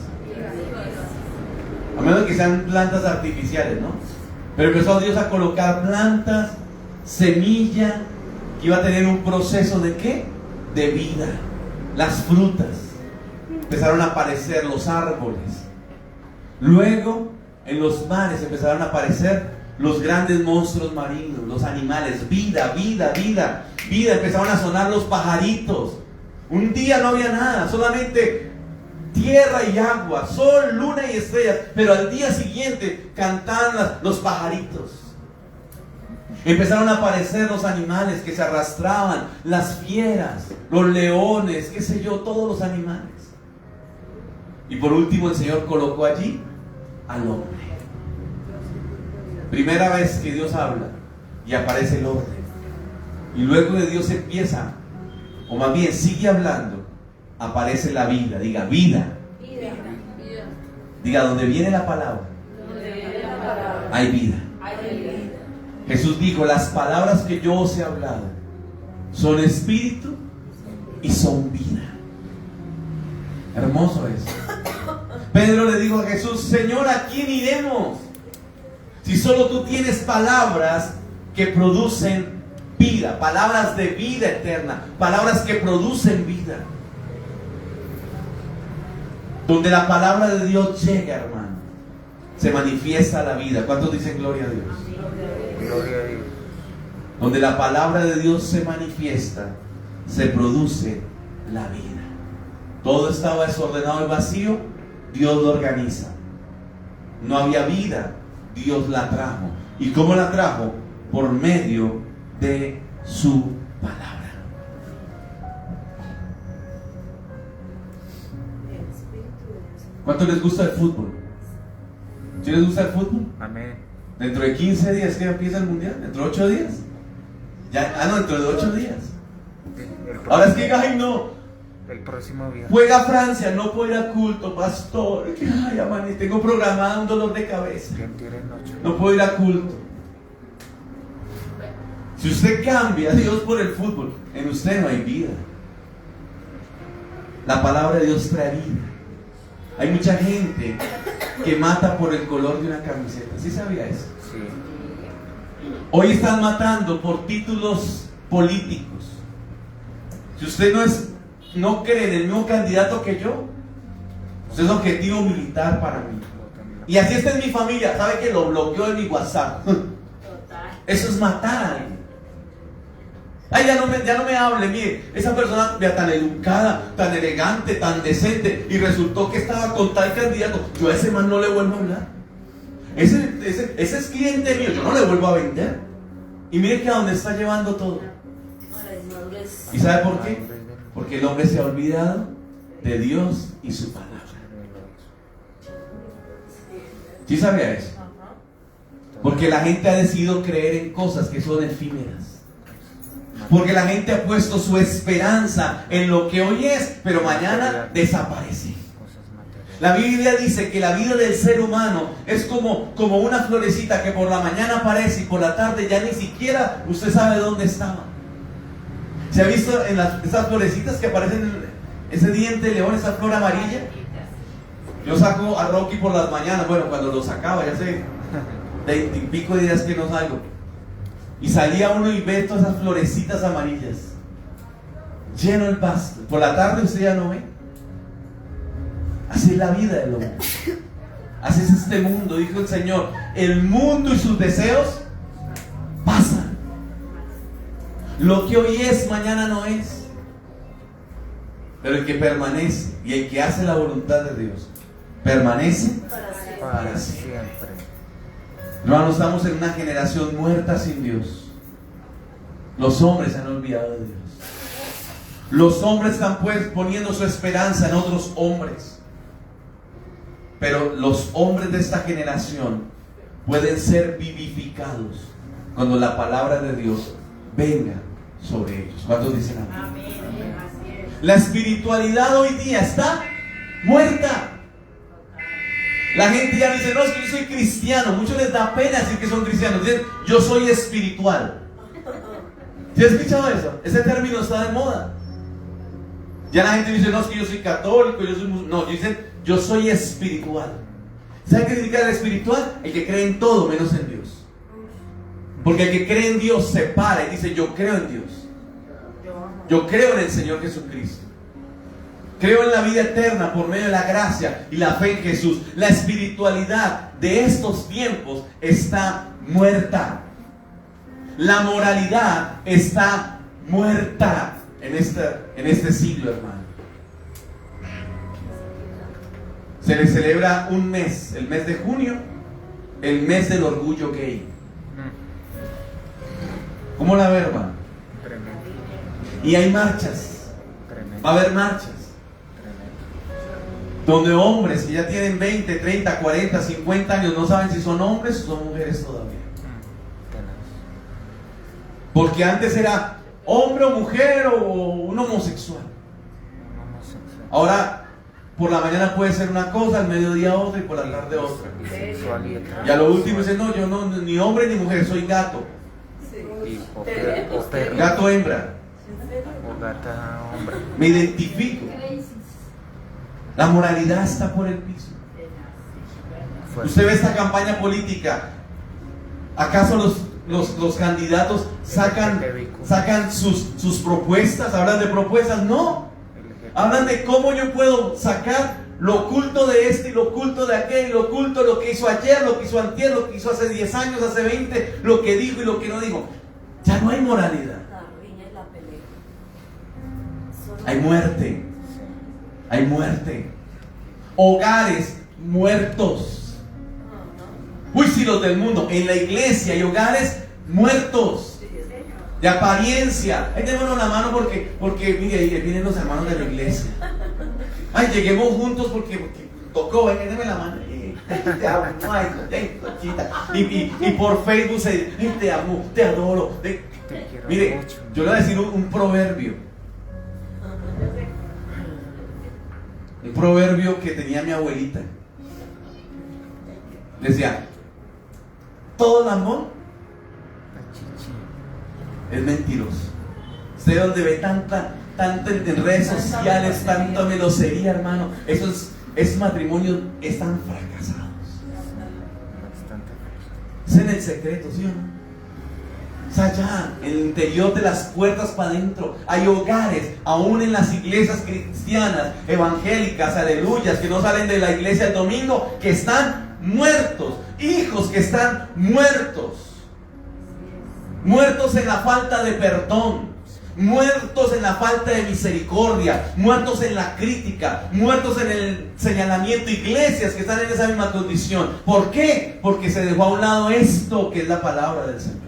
Speaker 1: A menos que sean plantas artificiales, ¿no? Pero empezó Dios a colocar plantas, semilla, que iba a tener un proceso de ¿qué? De vida. Las frutas. Empezaron a aparecer los árboles. Luego, en los mares empezaron a aparecer los grandes monstruos marinos, los animales. Vida. Empezaron a sonar los pajaritos. Un día no había nada, solamente tierra y agua, sol, luna y estrellas. Pero al día siguiente cantaban los pajaritos. Empezaron a aparecer los animales que se arrastraban, las fieras, los leones, qué sé yo, todos los animales. Y por último el Señor colocó allí al hombre. Primera vez que Dios habla y aparece el orden. Y luego de Dios empieza, o más bien sigue hablando, aparece la vida. Diga vida. Diga, donde viene la palabra, hay vida. Jesús dijo, las palabras que yo os he hablado son espíritu y son vida. Hermoso eso. Pedro le dijo a Jesús, Señor, ¿a quién iremos? Si solo tú tienes palabras que producen vida, palabras de vida eterna, palabras que producen vida. Donde la palabra de Dios llega, hermano, se manifiesta la vida. ¿Cuántos dicen gloria a Dios?
Speaker 2: Gloria a Dios.
Speaker 1: Donde la palabra de Dios se manifiesta, se produce la vida. Todo estaba desordenado y vacío, Dios lo organiza. No había vida, Dios la trajo. ¿Y cómo la trajo? Por medio de su palabra. ¿Cuánto les gusta el fútbol? ¿Sí les gusta el fútbol?
Speaker 2: Amén.
Speaker 1: Dentro de 15 días que empieza el mundial, dentro de 8 días. Dentro de 8 días. Ahora es que, ay no,
Speaker 2: El próximo viernes.
Speaker 1: juega Francia, no puedo ir a culto, pastor. Ay, amané, tengo programado un dolor de cabeza. No puedo ir a culto. Si usted cambia a Dios por el fútbol, en usted no hay vida. La palabra de Dios trae vida. Hay mucha gente que mata por el color de una camiseta. ¿Sí sabía eso?
Speaker 2: Sí.
Speaker 1: Hoy están matando por títulos políticos. Si usted no cree en el mismo candidato que yo, usted es objetivo militar para mí. Y así está en mi familia. ¿Sabe que lo bloqueó en mi WhatsApp? Eso es matar a alguien. Ay, ya no me hable, mire, esa persona tan educada, tan elegante, tan decente, y resultó que estaba con tal candidato. Yo a ese man no le vuelvo a hablar. Ese es cliente mío, yo no le vuelvo a vender. Y mire que a dónde está llevando todo. ¿Y sabe por qué? Porque el hombre se ha olvidado de Dios y su palabra. ¿Sí sabía eso? Porque la gente ha decidido creer en cosas que son efímeras. Porque la gente ha puesto su esperanza en lo que hoy es, pero mañana desaparece. La Biblia dice que la vida del ser humano es como una florecita que por la mañana aparece y por la tarde ya ni siquiera usted sabe dónde estaba. ¿Se ha visto en esas florecitas que aparecen en ese diente de león, esa flor amarilla? Yo saco a Rocky por las mañanas, bueno, cuando lo sacaba, ya sé, 20 y pico de días que no salgo. Y salía uno y ve todas esas florecitas amarillas, lleno el pasto. Por la tarde usted ya no ve. Así es la vida del hombre. Así es este mundo, dijo el Señor. El mundo y sus deseos pasan. Lo que hoy es, mañana no es. Pero el que permanece y el que hace la voluntad de Dios, permanece para siempre. Hermanos, estamos en una generación muerta sin Dios. Los hombres se han olvidado de Dios. Los hombres están pues poniendo su esperanza en otros hombres. Pero los hombres de esta generación pueden ser vivificados cuando la palabra de Dios venga sobre ellos. ¿Cuántos dicen amén?
Speaker 3: Amén. Así es.
Speaker 1: La espiritualidad hoy día está muerta. La gente ya dice, no, es que yo soy cristiano. Muchos les da pena decir que son cristianos. Dicen, yo soy espiritual. ¿Sí has escuchado eso? Ese término está de moda. Ya la gente dice, no, es que yo soy católico, yo soy musulmán. No, dicen, yo soy espiritual. ¿Sabe qué significa el espiritual? El que cree en todo menos en Dios. Porque el que cree en Dios se para y dice, yo creo en Dios. Yo creo en el Señor Jesucristo. Creo en la vida eterna por medio de la gracia y la fe en Jesús. La espiritualidad de estos tiempos está muerta. La moralidad está muerta en este siglo, hermano. Se le celebra un mes, el mes de junio, el mes del orgullo gay. ¿Cómo la ve, hermano?
Speaker 2: Tremendo.
Speaker 1: Y hay marchas,
Speaker 2: Tremendo.
Speaker 1: va a haber marchas,
Speaker 2: Tremendo.
Speaker 1: donde hombres que ya tienen 20, 30, 40, 50 años no saben si son hombres o son mujeres todavía.
Speaker 2: Tenaz.
Speaker 1: Porque antes era hombre o mujer o un homosexual.
Speaker 2: Un homosexual.
Speaker 1: Ahora, por la mañana puede ser una cosa, al mediodía otra y por la tarde otra.
Speaker 2: Bisexual y
Speaker 1: Y a lo último dice, no, yo no, ni hombre ni mujer, soy gato.
Speaker 2: o perro.
Speaker 1: Gato hembra.
Speaker 2: O gata hombre.
Speaker 1: Me identifico. La moralidad está por el piso.
Speaker 2: Fuerte.
Speaker 1: Usted ve esta campaña política. ¿Acaso los candidatos sacan sus propuestas? ¿Hablan de propuestas? No. Hablan de cómo yo puedo sacar lo oculto de este y lo oculto de aquel, lo oculto de lo que hizo ayer, lo que hizo antier, lo que hizo hace 10 años, hace 20, lo que dijo y lo que no dijo. Ya no hay moralidad. Hay muerte. Hay muerte. Hogares muertos. Uy, si los del mundo. En la iglesia hay hogares muertos. De apariencia. Ahí démonos la mano porque mire, ahí vienen los hermanos de la iglesia. Ay, lleguemos juntos porque tocó, venga, déme la mano. Te amo, ay, cochita. Y por Facebook se dice, ay, te amo, te adoro.
Speaker 2: Te quiero
Speaker 1: Mire,
Speaker 2: mucho.
Speaker 1: yo le voy a decir un proverbio. Un proverbio que tenía mi abuelita. Decía, todo el amor es mentiroso. Usted donde ve tanto en redes sociales, tanta melosería, hermano, esos matrimonios están fracasados.
Speaker 2: Bastante.
Speaker 1: Es en el secreto, ¿sí o no? O sea, ya, en el interior de las puertas para adentro. Hay hogares, aún en las iglesias cristianas, evangélicas, aleluyas, que no salen de la iglesia el domingo, que están muertos. Hijos que están muertos. Muertos en la falta de perdón, muertos en la falta de misericordia, muertos en la crítica, muertos en el señalamiento. Iglesias que están en esa misma condición. ¿Por qué? Porque se dejó a un lado esto que es la palabra del Señor.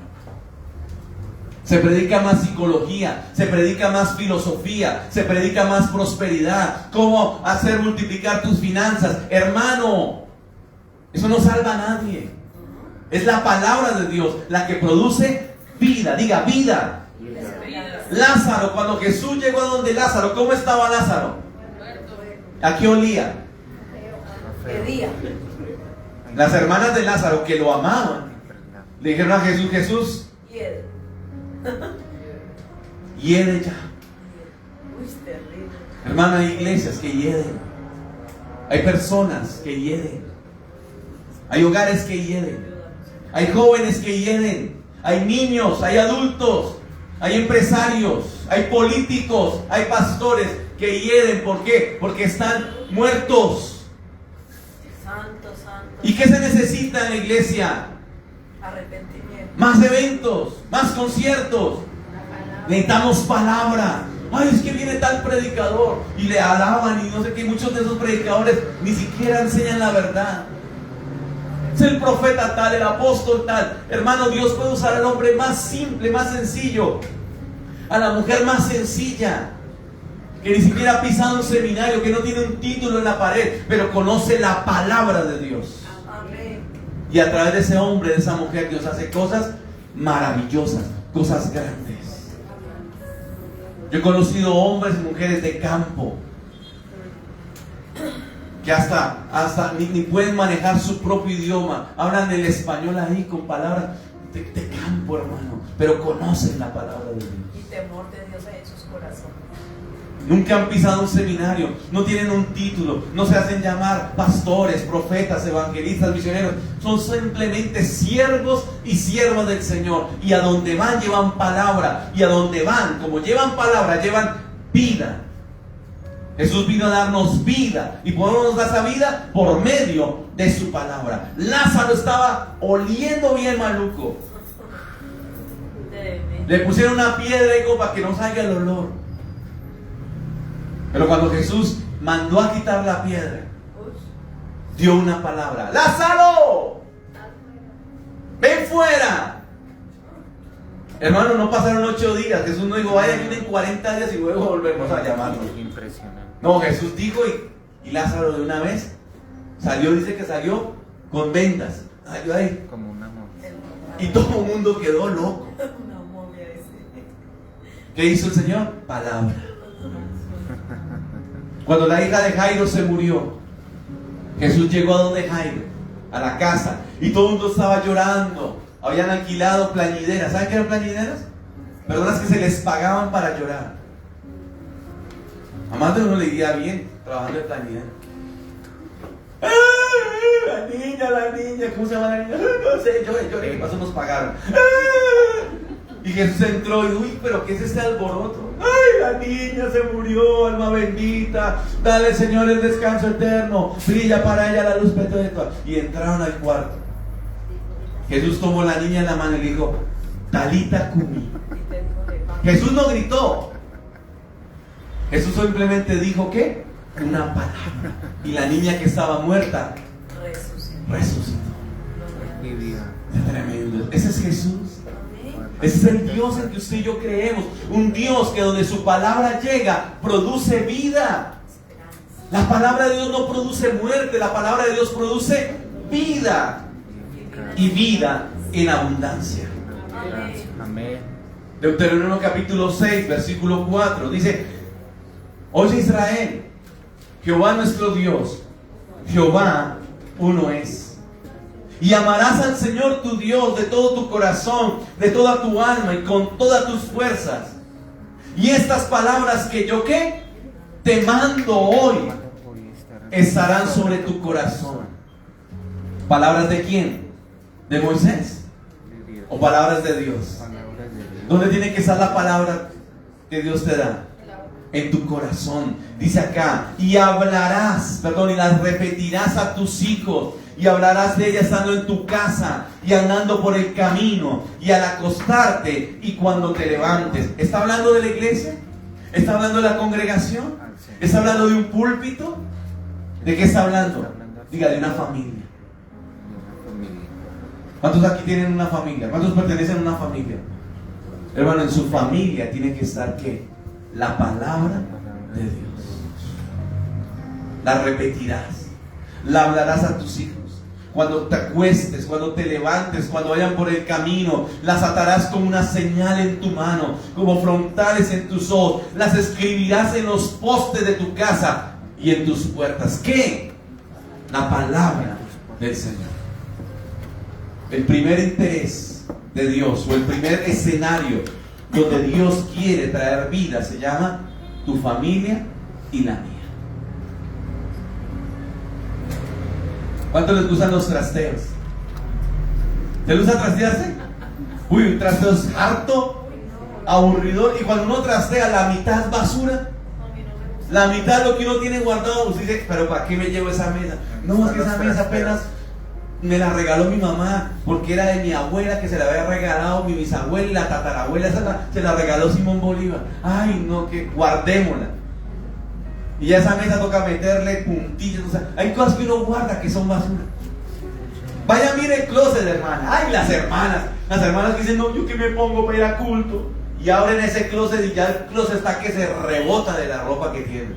Speaker 1: Se predica más psicología, se predica más filosofía, se predica más prosperidad, cómo hacer multiplicar tus finanzas. Hermano, eso no salva a nadie. Es la palabra de Dios la que produce vida. Diga, vida. Lázaro, cuando Jesús llegó a donde Lázaro, ¿cómo estaba Lázaro? ¿A qué olía? Las hermanas de Lázaro, que lo amaban, le dijeron a Jesús, Jesús, hiede ya. Hermano, hay iglesias que hieden. Hay personas que hieden. Hay hogares que hieden. Hay jóvenes que hieden. Hay niños, hay adultos, hay empresarios, hay políticos, hay pastores que hieden. ¿Por qué? Porque están muertos.
Speaker 3: Santo, santo.
Speaker 1: ¿Y qué se necesita en la iglesia?
Speaker 3: Arrepentimiento.
Speaker 1: Más eventos, más conciertos. Necesitamos palabra. Ay, es que viene tal predicador y le alaban y no sé qué. Muchos de esos predicadores ni siquiera enseñan la verdad. Es el profeta tal, el apóstol tal. Hermano, Dios puede usar al hombre más simple, más sencillo, a la mujer más sencilla. que ni siquiera ha pisado un seminario, que no tiene un título en la pared, pero conoce la palabra de Dios.
Speaker 3: Amén.
Speaker 1: Y a través de ese hombre, de esa mujer, Dios hace cosas maravillosas, cosas grandes. Yo he conocido hombres y mujeres de campo que hasta ni pueden manejar su propio idioma, hablan el español ahí con palabras de campo, hermano, pero conocen la palabra de Dios.
Speaker 3: Y temor de Dios hay en sus corazones.
Speaker 1: Nunca han pisado un seminario, no tienen un título, no se hacen llamar pastores, profetas, evangelistas, misioneros. Son simplemente siervos y siervas del Señor. Y a donde van llevan palabra. Y a donde van, como llevan palabra, llevan vida. Jesús vino a darnos vida. ¿Y por qué nos da esa vida? Por medio de su palabra. Lázaro estaba oliendo bien maluco. Le pusieron una piedra y para que no salga el olor. Pero cuando Jesús mandó a quitar la piedra, dio una palabra: ¡Lázaro! ¡Ven fuera! Hermano, no pasaron 8 días. Jesús no dijo: vaya, vienen 40 días y luego volvemos a llamarlo.
Speaker 2: Impresionante.
Speaker 1: No, Jesús dijo y Lázaro de una vez salió, dice que salió con vendas. Salió ahí.
Speaker 2: Como una momia.
Speaker 1: Y todo el mundo quedó loco.
Speaker 3: Una momia ese.
Speaker 1: ¿Qué hizo el Señor? Palabra. Cuando la hija de Jairo se murió, Jesús llegó a donde Jairo, a la casa, y todo el mundo estaba llorando. Habían alquilado plañideras. ¿Saben qué eran plañideras? Personas que se les pagaban para llorar. A más de uno le iría bien trabajando de plañidera. La niña, ¿cómo se llama la niña? No sé, lloré, ¿qué pasó? Nos pagaron. Y Jesús entró y, uy, pero ¿qué es este alboroto? ¡Ay, la niña se murió, alma bendita! Dale, Señor, el descanso eterno. Brilla para ella la luz perpetua. Y entraron al cuarto. Jesús tomó a la niña en la mano y le dijo: Talita cumi. Jesús no gritó. Jesús simplemente dijo, ¿qué? Una palabra. Y la niña que estaba muerta resucitó.
Speaker 2: Vivió.
Speaker 1: ¡Qué tremendo! Ese es Jesús. Ese es el Dios en que usted y yo creemos. Un Dios que donde su palabra llega, produce vida. La palabra de Dios no produce muerte. La palabra de Dios produce vida. Y vida en abundancia.
Speaker 2: Amén.
Speaker 1: Deuteronomio capítulo 6, versículo 4. Dice: Oye Israel, Jehová nuestro Dios, Jehová uno es. Y amarás al Señor tu Dios de todo tu corazón, de toda tu alma y con todas tus fuerzas. Y estas palabras que yo, ¿qué? Te mando hoy, estarán sobre tu corazón. ¿Palabras de quién? ¿De Moisés? ¿O palabras de Dios? ¿Dónde tiene que estar la palabra que Dios te da? En tu corazón. Dice acá: y hablarás, y las repetirás a tus hijos, y hablarás de ellas estando en tu casa y andando por el camino y al acostarte y cuando te levantes. ¿Está hablando de la iglesia? ¿Está hablando de la congregación? ¿Está hablando de un púlpito? ¿De qué está hablando? Diga, de una familia. ¿Cuántos aquí tienen una familia? ¿Cuántos pertenecen a una familia? Hermano, en su familia tiene que estar ¿qué? La palabra de Dios. La repetirás, la hablarás a tus hijos. Cuando te acuestes, cuando te levantes, cuando vayan por el camino, las atarás como una señal en tu mano, como frontales en tus ojos. Las escribirás en los postes de tu casa y en tus puertas. ¿Qué? La palabra del Señor. El primer interés de Dios, o el primer escenario donde Dios quiere traer vida, se llama tu familia y la mía. ¿Cuánto les gustan los trasteos? ¿Te gusta trastearse? Uy, un trasteo es harto, aburridor. Y cuando uno trastea, la mitad es basura. La mitad de lo que uno tiene guardado. Usted dice: pero ¿para qué me llevo esa mesa? No, es que esa mesa apenas me la regaló mi mamá, porque era de mi abuela, que se la había regalado mi bisabuela y la tatarabuela, se la regaló Simón Bolívar. Ay, no, que guardémosla. Y ya esa mesa toca meterle puntillas. O sea, hay cosas que uno guarda que son basura. Vaya, mire el closet, hermana. Ay, las hermanas que dicen: no, yo que me pongo para ir a culto. y abren ese closet y ya el closet está que se rebota de la ropa que tienen.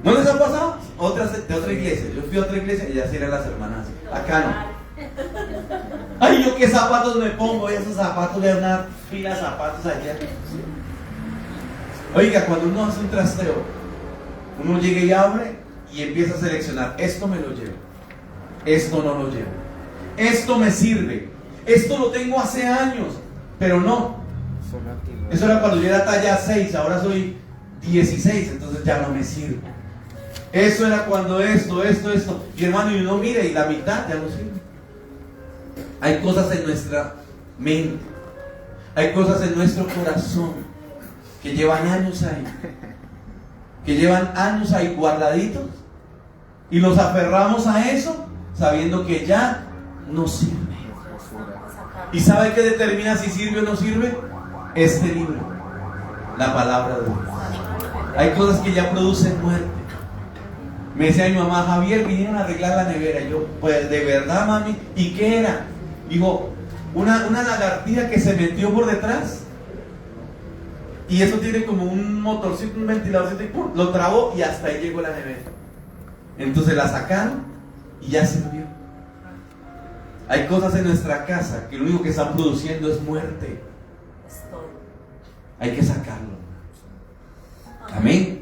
Speaker 1: ¿No les ha pasado? De otra iglesia. Yo fui a otra iglesia y ya sí eran las hermanas. Acá no. Ay, yo qué zapatos me pongo. Esos zapatos de una fila de zapatos allá. Oiga, cuando uno hace un trasteo, uno llega y abre y empieza a seleccionar. Esto me lo llevo. Esto no lo llevo. Esto me sirve. Esto lo tengo hace años. Pero no. Eso era cuando yo era talla 6. Ahora soy 16. Entonces ya no me sirve. Eso era cuando esto. Y hermano, y uno mira y la mitad ya no sirve. Hay cosas en nuestra mente. Hay cosas en nuestro corazón que llevan años ahí. Que llevan años ahí guardaditos. Y nos aferramos a eso sabiendo que ya no sirve. ¿Y sabe qué determina si sirve o no sirve? Este libro, la palabra de Dios. Hay cosas que ya producen muerte. Me decía mi mamá, Javier, vinieron a arreglar la nevera. Y yo, pues de verdad, mami. ¿Y qué era? Dijo, una lagartija que se metió por detrás. Y eso tiene como un motorcito, un ventiladorcito, y ¡pum!, lo trabó y hasta ahí llegó la nevera. Entonces la sacaron y ya sirvió. Hay cosas en nuestra casa que lo único que están produciendo es muerte. Hay que sacarlo. Amén.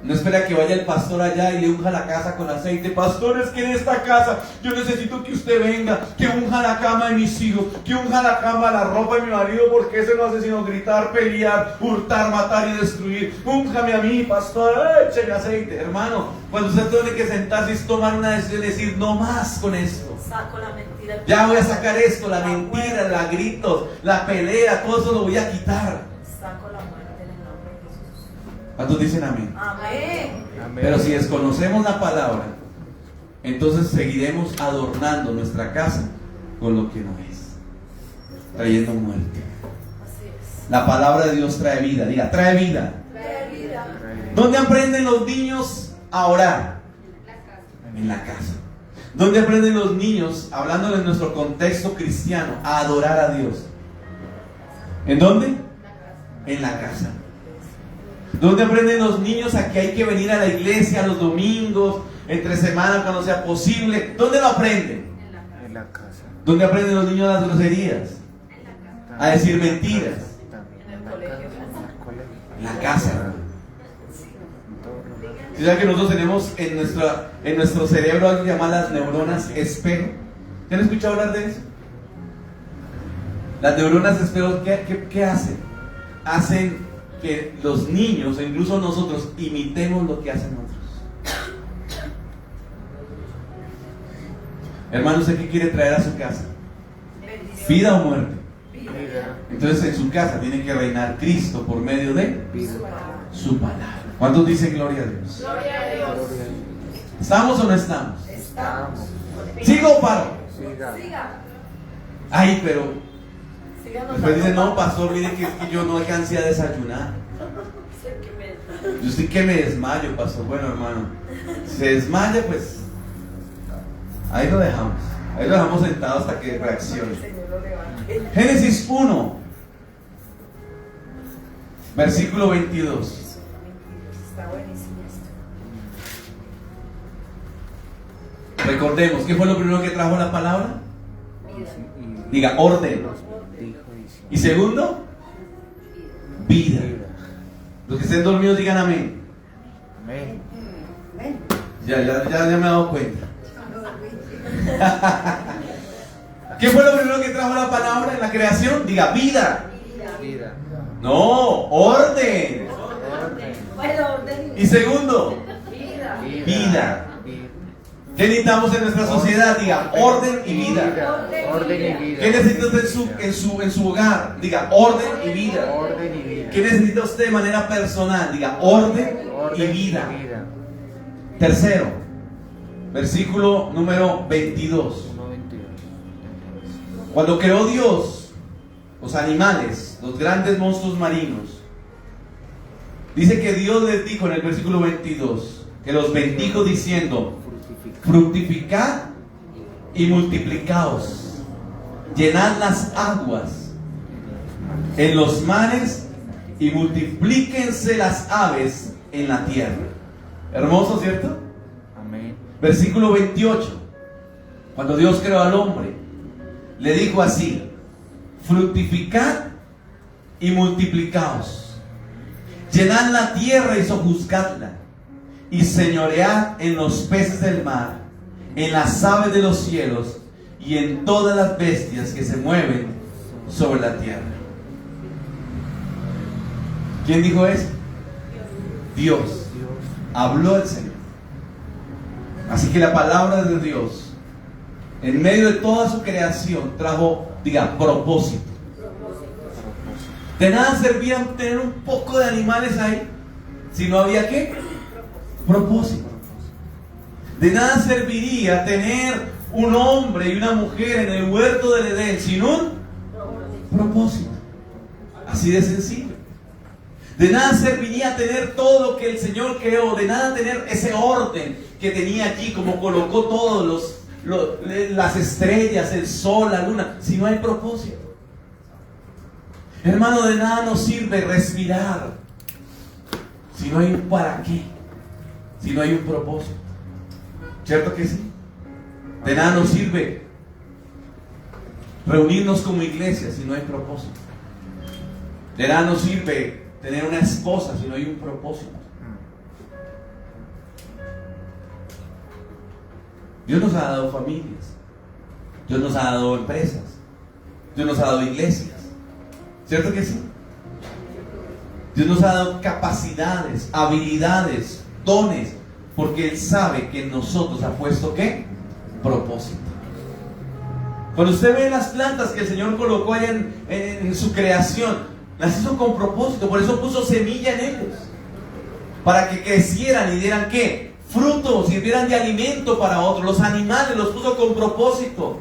Speaker 1: No espera que vaya el pastor allá y le unja la casa con aceite. Pastor, es que en esta casa yo necesito que usted venga, que unja la cama de mis hijos, que unja la cama, la ropa de mi marido, porque ese no hace sino gritar, pelear, hurtar, matar y destruir. Únjame a mí, pastor, écheme aceite. Hermano, cuando usted tiene que sentarse y tomar una decisión y decir, no más con esto.
Speaker 3: Saco la mentira.
Speaker 1: Ya voy a sacar esto, la mentira, la gritos, la pelea, todo eso lo voy a quitar.
Speaker 3: Saco la muerte en el nombre de Jesús.
Speaker 1: ¿Cuántos dicen amén?
Speaker 3: Amén.
Speaker 1: Pero si desconocemos la palabra, entonces seguiremos adornando nuestra casa con lo que no es, trayendo muerte.
Speaker 3: Así es.
Speaker 1: La palabra de Dios trae vida. Diga, trae vida.
Speaker 3: Trae vida.
Speaker 1: ¿Dónde aprenden los niños a orar? En la casa. ¿Dónde aprenden los niños, hablando de nuestro contexto cristiano, a adorar a Dios? ¿En dónde? En la casa. ¿Dónde aprenden los niños a que hay que venir a la iglesia los domingos, entre semana cuando sea posible? ¿Dónde lo aprenden?
Speaker 2: En la casa.
Speaker 1: ¿Dónde aprenden los niños las groserías? A decir mentiras.
Speaker 3: En el colegio.
Speaker 1: En la casa. ¿Sí saben que nosotros tenemos en nuestro cerebro algo que llaman las neuronas espejo? ¿Se han escuchado hablar de eso? Las neuronas espejo, ¿qué hacen? Hacen que los niños, e incluso nosotros, imitemos lo que hacen otros. Hermano, ¿usted qué quiere traer a su casa?
Speaker 3: Bendición.
Speaker 1: ¿Vida o muerte?
Speaker 3: Vida.
Speaker 1: Entonces en su casa tiene que reinar Cristo por medio de
Speaker 3: Su palabra.
Speaker 1: su palabra. ¿Cuántos dicen gloria a Dios?
Speaker 3: Gloria a Dios.
Speaker 1: ¿Estamos o no estamos?
Speaker 3: Estamos.
Speaker 1: ¿Sigo o paro?
Speaker 3: Siga.
Speaker 1: Ay, pero
Speaker 3: Síganos
Speaker 1: después dicen,
Speaker 3: dando
Speaker 1: no, pastor, mire que yo no alcancé a desayunar.
Speaker 3: Sé que me-
Speaker 1: Yo sí que me desmayo, pastor. Bueno, hermano, si se desmaya, pues ahí lo dejamos. Ahí lo dejamos sentado hasta que reaccione.
Speaker 3: El Señor lo levante.
Speaker 1: Génesis 1, versículo 22.
Speaker 3: Está buenísimo esto.
Speaker 1: Recordemos, ¿qué fue lo primero que trajo la palabra?
Speaker 3: Vida.
Speaker 1: Diga, orden. Y segundo, vida. Los que estén dormidos digan amén.
Speaker 2: Amén.
Speaker 1: Ya me he dado cuenta. ¿Qué fue lo primero que trajo la palabra en la creación? Diga, vida.
Speaker 2: Vida.
Speaker 1: No, orden.
Speaker 3: Bueno, orden.
Speaker 1: Y segundo,
Speaker 3: Vida.
Speaker 1: vida. ¿Qué necesitamos en nuestra sociedad? Diga, orden y vida.
Speaker 2: Orden y vida.
Speaker 1: ¿Qué necesita usted en su hogar? Diga, orden y vida.
Speaker 2: Orden y vida.
Speaker 1: ¿Qué necesita usted de manera personal? Diga, orden y
Speaker 2: Orden
Speaker 1: vida.
Speaker 2: y vida.
Speaker 1: Tercero, versículo número 22.
Speaker 2: 1:22.
Speaker 1: Cuando creó Dios los animales, los grandes monstruos marinos, dice que Dios les dijo en el versículo 22, que los bendijo diciendo, fructificad y multiplicaos, llenad las aguas en los mares y multiplíquense las aves en la tierra. Hermoso, ¿cierto?
Speaker 2: Amén.
Speaker 1: Versículo 28. Cuando Dios creó al hombre, le dijo así: fructificad y multiplicaos, llenad la tierra y sojuzgadla, y señoread en los peces del mar, en las aves de los cielos y en todas las bestias que se mueven sobre la tierra. ¿Quién dijo eso? Dios. Habló el Señor. Así que la palabra de Dios, en medio de toda su creación, trajo, diga, propósito. De nada servía tener un poco de animales ahí si no había ¿qué? Propósito. De nada serviría tener un hombre y una mujer en el huerto del Edén sin un propósito. Así de sencillo. De nada serviría tener todo lo que el Señor creó, de nada tener ese orden que tenía aquí, como colocó todos las estrellas, el sol, la luna, si no hay propósito. Hermano, de nada nos sirve respirar si no hay un para qué, si no hay un propósito. ¿Cierto que sí? De nada nos sirve reunirnos como iglesia si no hay propósito. De nada nos sirve tener una esposa si no hay un propósito. Dios nos ha dado familias, Dios nos ha dado empresas, Dios nos ha dado iglesias. ¿Cierto que sí? Dios nos ha dado capacidades, habilidades, dones, porque Él sabe que en nosotros ha puesto ¿qué? Propósito. Cuando usted ve las plantas que el Señor colocó allá en su creación, las hizo con propósito, por eso puso semilla en ellos, para que crecieran y dieran ¿qué? Frutos, sirvieran de alimento para otros. Los animales los puso con propósito.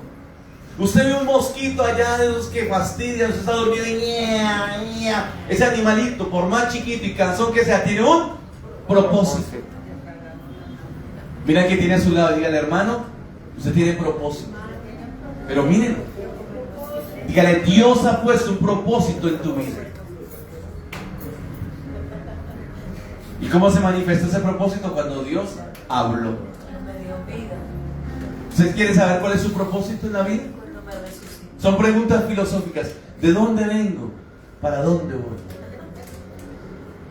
Speaker 1: Usted ve un mosquito allá de esos que fastidian, usted está durmiendo y ese animalito, por más chiquito y cansón que sea, tiene un propósito. Mira que tiene a su lado, dígale: hermano, usted tiene propósito. Pero mírenlo, dígale: Dios ha puesto un propósito en tu vida. ¿Y cómo se manifestó ese propósito? Cuando Dios habló. ¿Usted quiere saber cuál es su propósito en la vida? Son preguntas filosóficas. ¿De dónde vengo? ¿Para dónde voy?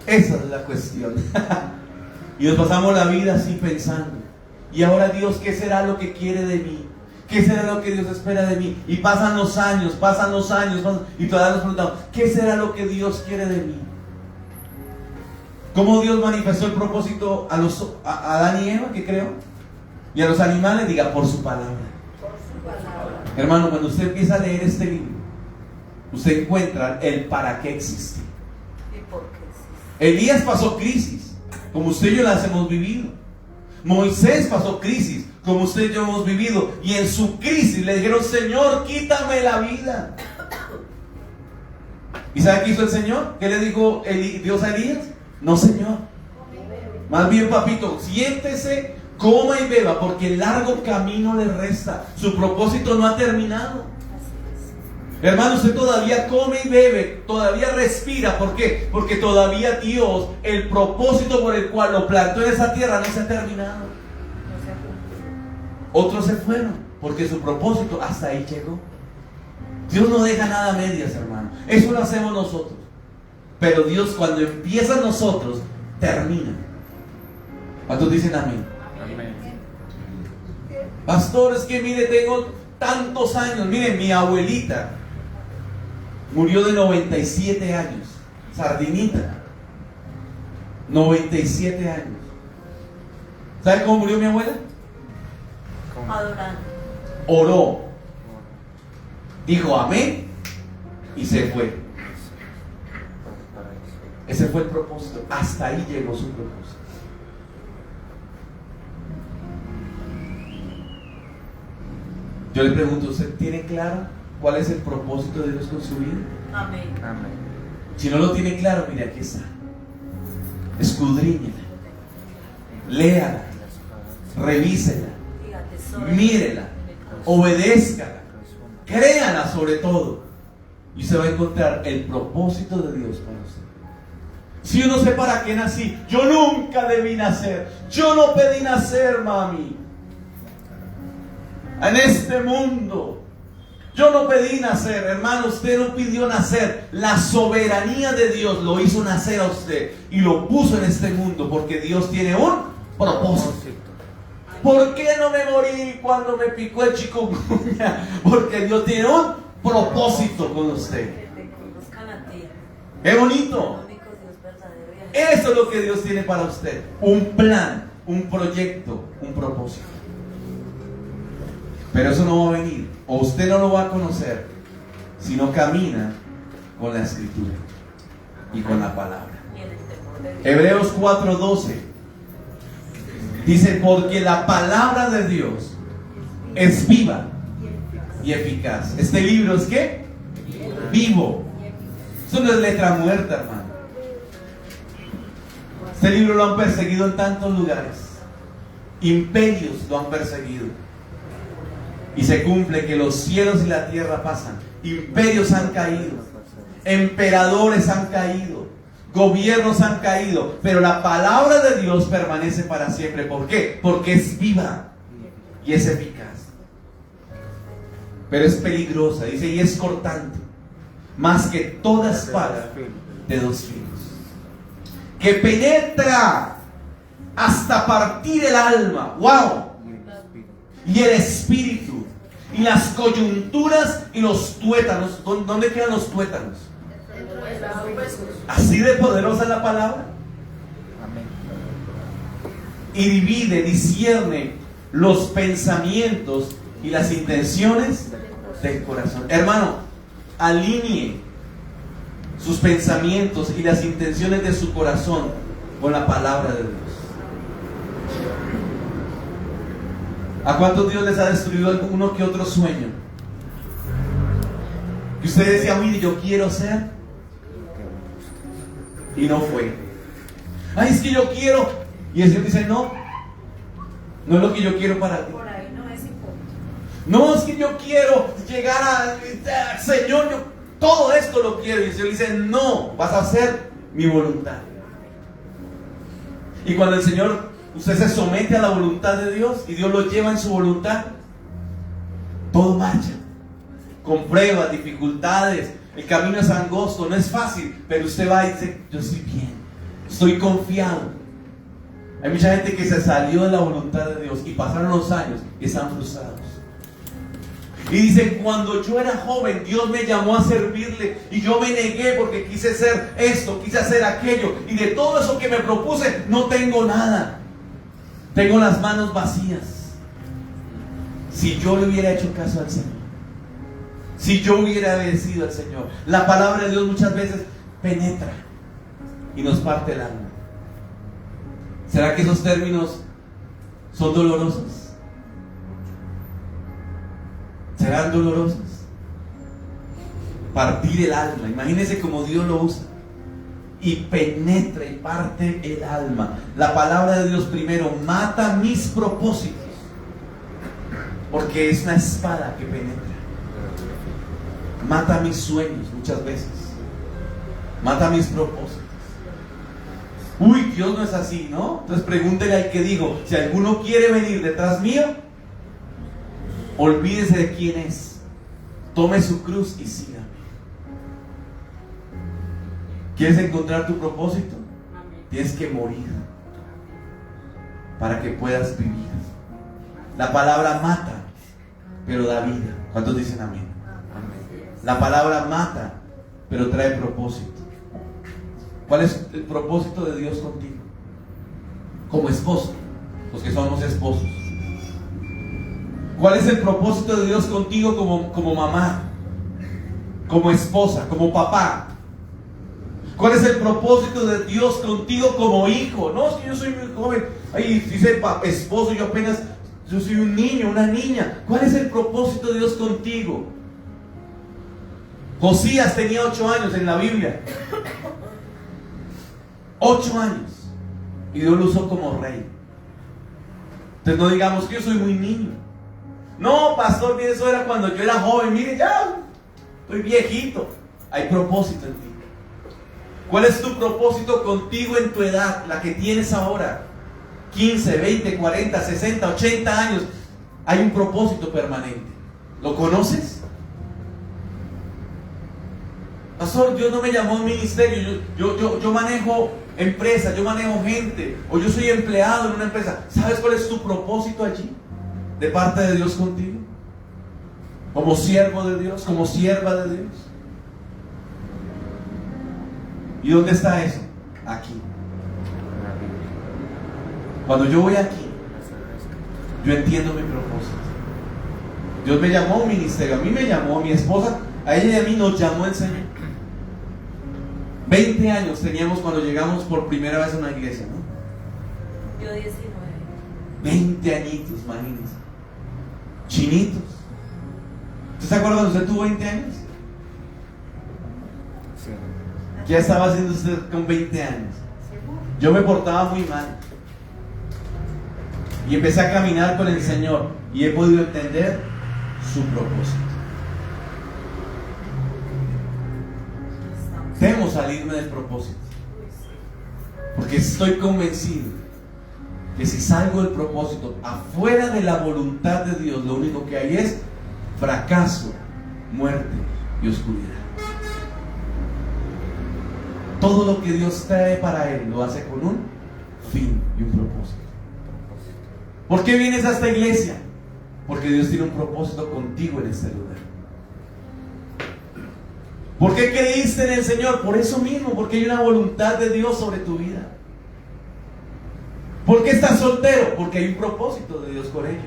Speaker 1: Esa es la cuestión. Y nos pasamos la vida así pensando: y ahora Dios, ¿qué será lo que quiere de mí? ¿Qué será lo que Dios espera de mí? Y pasan los años, y todavía nos preguntamos: ¿qué será lo que Dios quiere de mí? ¿Cómo Dios manifestó el propósito a Adán y Eva, que creó? Y a los animales, diga: por su palabra. Hermano, cuando usted empieza a leer este libro, usted encuentra el para qué existe. Elías pasó crisis, como usted y yo las hemos vivido. Moisés pasó crisis, como usted y yo hemos vivido. Y en su crisis le dijeron: Señor, quítame la vida. ¿Y sabe qué hizo el Señor? ¿Qué le dijo Dios a Elías? No, Señor. Más bien, papito, siéntese, coma y beba, porque el largo camino le resta. Su propósito no ha terminado. Hermano, usted todavía come y bebe, todavía respira. ¿Por qué? Porque todavía Dios, el propósito por el cual lo plantó en esa tierra, no se ha terminado. Otros se fueron, porque su propósito hasta ahí llegó. Dios no deja nada a medias, hermano. Eso lo hacemos nosotros. Pero Dios, cuando empieza en nosotros, termina. ¿Cuántos dicen amén?
Speaker 2: Amén.
Speaker 1: Pastor, es que mire, tengo tantos años. Mire, mi abuelita murió de 97 años. Sardinita. 97 años. ¿Sabe cómo murió mi abuela?
Speaker 3: Adorando.
Speaker 1: Oró. Dijo amén y se fue. Ese fue el propósito. Hasta ahí llegó su propósito. Yo le pregunto: ¿usted tiene claro cuál es el propósito de Dios con su vida?
Speaker 3: Amén.
Speaker 2: Amén.
Speaker 1: Si no lo tiene claro, mire, aquí está. Escudriñela, léala, revísela, mírela, obedézcala, créala sobre todo. y se va a encontrar el propósito de Dios para usted. Si yo no sé para qué nací, yo nunca debí nacer, yo no pedí nacer, mami, en este mundo. Yo no pedí nacer, hermano, usted no pidió nacer. La soberanía de Dios lo hizo nacer a usted y lo puso en este mundo porque Dios tiene un propósito. ¿Por qué no me morí cuando me picó el chikungunya? Porque Dios tiene un propósito con usted. Es bonito. Eso es lo que Dios tiene para usted. Un plan, un proyecto, un propósito. Pero eso no va a venir, o usted no lo va a conocer, si no camina con la Escritura y con la palabra. Hebreos 4:12 dice: porque la palabra de Dios es viva y eficaz. Este libro es ¿qué? Vivo. Eso no es letra muerta, hermano. Este libro lo han perseguido en tantos lugares. Imperios lo han perseguido. Y se cumple que los cielos y la tierra pasan. Imperios han caído. Emperadores han caído. Gobiernos han caído. Pero la palabra de Dios permanece para siempre. ¿Por qué? Porque es viva y es eficaz. Pero es peligrosa. Dice, y es cortante. Más que toda espada de dos filos. Que penetra hasta partir el alma. ¡Wow! Y el espíritu, y las coyunturas y los tuétanos. ¿Dónde quedan los tuétanos? Así de poderosa es la palabra. Y divide, discierne los pensamientos y las intenciones del corazón. Hermano, alinee sus pensamientos y las intenciones de su corazón con la palabra de Dios. ¿A cuántos Dios les ha destruido uno que otro sueño? Que usted decía, mire, yo quiero ser, y no fue. Ay, es que yo quiero, y el Señor dice, no, no es lo que yo quiero para ti.
Speaker 3: Por ahí no es importante.
Speaker 1: No, es que yo quiero llegar al Señor, yo todo esto lo quiero. Y el Señor dice, no, vas a hacer mi voluntad. Y cuando el Señor, usted se somete a la voluntad de Dios y Dios lo lleva en su voluntad, todo marcha. Con pruebas, dificultades, el camino es angosto, no es fácil, pero usted va y dice, yo estoy bien, estoy confiado. Hay mucha gente que se salió de la voluntad de Dios y pasaron los años y están frustrados. Y dicen, cuando yo era joven, Dios me llamó a servirle y yo me negué porque quise hacer esto, quise hacer aquello, y de todo eso que me propuse, no tengo nada. Tengo las manos vacías. Si yo le hubiera hecho caso al Señor, si yo hubiera obedecido al Señor, la palabra de Dios muchas veces penetra y nos parte el alma. ¿Será que esos términos son dolorosos? ¿Serán dolorosos? Partir el alma. Imagínense cómo Dios lo usa. Y penetra y parte el alma. La palabra de Dios primero mata mis propósitos, porque es una espada que penetra. Mata mis sueños muchas veces. Mata mis propósitos. Uy, Dios no es así, ¿no? Entonces pregúntele al que digo, si alguno quiere venir detrás mío, olvídese de quién es. Tome su cruz y sígame. ¿Quieres encontrar tu propósito? Tienes que morir para que puedas vivir. La palabra mata, pero da vida. ¿Cuántos dicen amén? La palabra mata, pero trae propósito. ¿Cuál es el propósito de Dios contigo? Como esposo, los que somos esposos. ¿Cuál es el propósito de Dios contigo como mamá, como esposa, como papá? ¿Cuál es el propósito de Dios contigo como hijo? No, es que yo soy muy joven. Ay, dice esposo, yo soy un niño, una niña. ¿Cuál es el propósito de Dios contigo? Josías tenía 8 años en la Biblia. 8 años. Y Dios lo usó como rey. Entonces no digamos que yo soy muy niño. No, pastor, mire, eso era cuando yo era joven. Mire, ya estoy viejito. Hay propósito en ti. ¿Cuál es tu propósito contigo en tu edad, la que tienes ahora? 15, 20, 40, 60, 80 años. Hay un propósito permanente. ¿Lo conoces? Pastor, Dios no me llamó a un ministerio. Yo manejo empresas, yo manejo gente, o yo soy empleado en una empresa. ¿Sabes cuál es tu propósito allí? De parte de Dios contigo. Como siervo de Dios, como sierva de Dios. ¿Y dónde está eso? Aquí. Cuando yo voy aquí, yo entiendo mi propósito. Dios me llamó a un ministerio, a mí me llamó, a mi esposa, a ella y a mí nos llamó el Señor. 20 años teníamos cuando llegamos por primera vez a una iglesia, ¿no?
Speaker 3: Yo 19.
Speaker 1: 20 añitos, imagínense. Chinitos. ¿Usted se acuerda cuando usted tuvo 20 años?
Speaker 2: Sí.
Speaker 1: ¿Qué estaba haciendo usted con 20 años? Yo me portaba muy mal. Y empecé a caminar con el Señor. Y he podido entender su propósito. Temo salirme del propósito. Porque estoy convencido que si salgo del propósito, afuera de la voluntad de Dios, lo único que hay es fracaso, muerte y oscuridad. Todo lo que Dios trae para Él lo hace con un fin y un propósito. ¿Por qué vienes a esta iglesia? Porque Dios tiene un propósito contigo en este lugar. ¿Por qué creíste en el Señor? Por eso mismo, porque hay una voluntad de Dios sobre tu vida. ¿Por qué estás soltero? Porque hay un propósito de Dios con ello.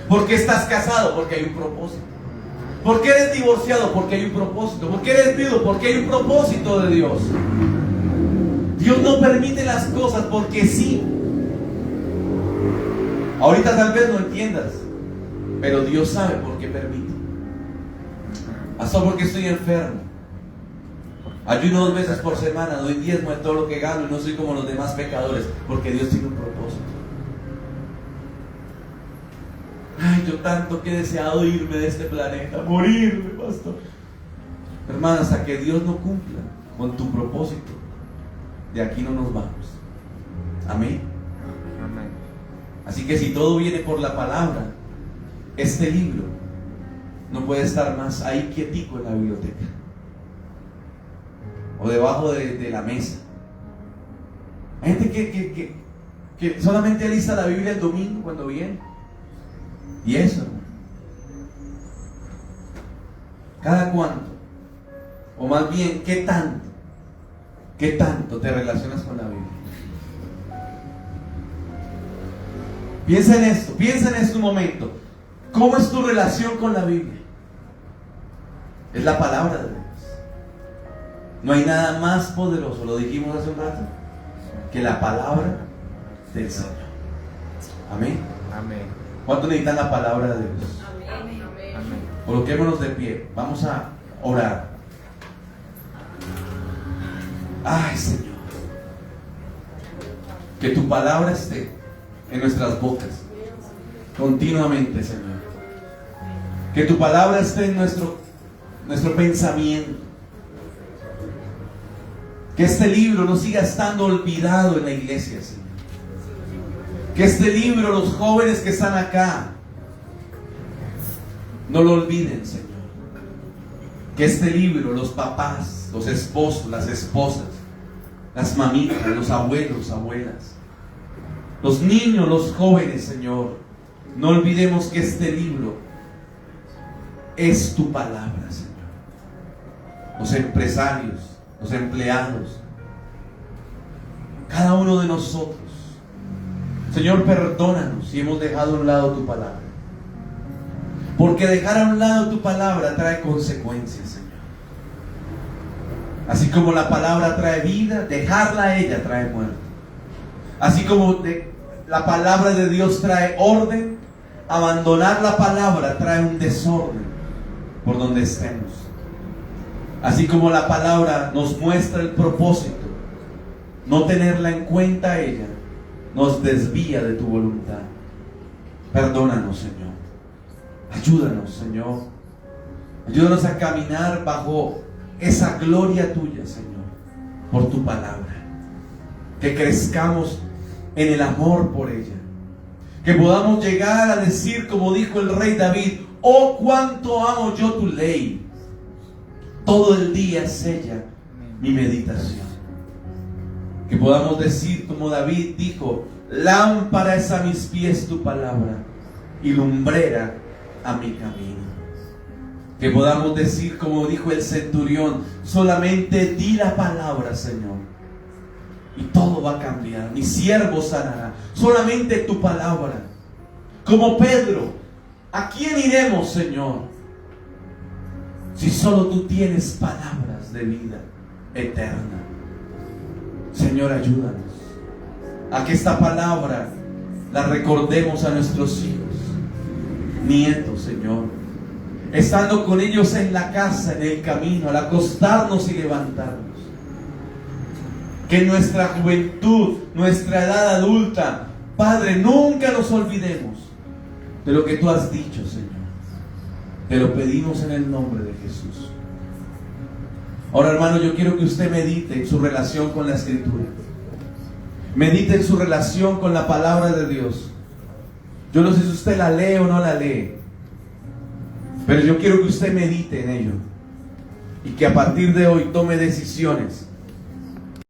Speaker 1: ¿Por qué estás casado? Porque hay un propósito. ¿Por qué eres divorciado? Porque hay un propósito. ¿Por qué eres viudo? Porque hay un propósito de Dios. Dios no permite las cosas porque sí. Ahorita tal vez no entiendas, pero Dios sabe por qué permite. Hasta porque estoy enfermo. Ayuno 2 veces por semana, doy diezmo de todo lo que gano y no soy como los demás pecadores, porque Dios tiene un propósito. Ay, yo tanto que he deseado irme de este planeta, morirme, pastor. Hermano, hasta que Dios no cumpla con tu propósito, de aquí no nos vamos. Amén.
Speaker 2: Amén.
Speaker 1: Así que si todo viene por la palabra, este libro no puede estar más ahí quietico en la biblioteca o debajo de la mesa. Hay gente que solamente alista la Biblia el domingo cuando viene. Y eso, hermano. ¿Cada cuánto? O más bien, ¿qué tanto te relacionas con la Biblia? Piensa en esto un momento. ¿Cómo es tu relación con la Biblia? Es la palabra de Dios. No hay nada más poderoso, lo dijimos hace un rato, que la palabra del Señor. Amén.
Speaker 2: Amén.
Speaker 1: ¿Cuánto necesitan la palabra de Dios?
Speaker 3: Amén.
Speaker 2: Amén.
Speaker 1: Coloquémonos de pie. Vamos a orar. Ay, Señor, que tu palabra esté en nuestras bocas continuamente, Señor. Que tu palabra esté en nuestro pensamiento. Que este libro no siga estando olvidado en la iglesia, Señor. Que este libro, los jóvenes que están acá, no lo olviden, Señor. Que este libro, los papás, los esposos, las esposas, las mamitas, los abuelos, abuelas, los niños, los jóvenes, Señor, no olvidemos que este libro es tu palabra, Señor. Los empresarios, los empleados, cada uno de nosotros, Señor, perdónanos si hemos dejado a un lado tu palabra. Porque dejar a un lado tu palabra trae consecuencias, Señor. Así como la palabra trae vida, dejarla a ella trae muerte. Así como la palabra de Dios trae orden, abandonar la palabra trae un desorden por donde estemos. Así como la palabra nos muestra el propósito, no tenerla en cuenta a ella nos desvía de tu voluntad. Perdónanos, Señor. Ayúdanos, Señor. Ayúdanos a caminar bajo esa gloria tuya, Señor, por tu palabra. Que crezcamos en el amor por ella. Que podamos llegar a decir, como dijo el rey David: oh, cuánto amo yo tu ley. Todo el día es ella mi meditación. Que podamos decir, como David dijo: lámpara es a mis pies tu palabra y lumbrera a mi camino. Que podamos decir, como dijo el centurión: solamente di la palabra, Señor, y todo va a cambiar. Mi siervo sanará. Solamente tu palabra. Como Pedro: ¿a quién iremos, Señor? Si solo tú tienes palabras de vida eterna. Señor, ayúdanos a que esta palabra la recordemos a nuestros hijos, nietos, Señor, estando con ellos en la casa, en el camino, al acostarnos y levantarnos. Que en nuestra juventud, nuestra edad adulta, Padre, nunca nos olvidemos de lo que tú has dicho, Señor. Te lo pedimos en el nombre de Jesús. Ahora, hermano, yo quiero que usted medite en su relación con la Escritura. Medite en su relación con la palabra de Dios. Yo no sé si usted la lee o no la lee, pero yo quiero que usted medite en ello y que a partir de hoy tome decisiones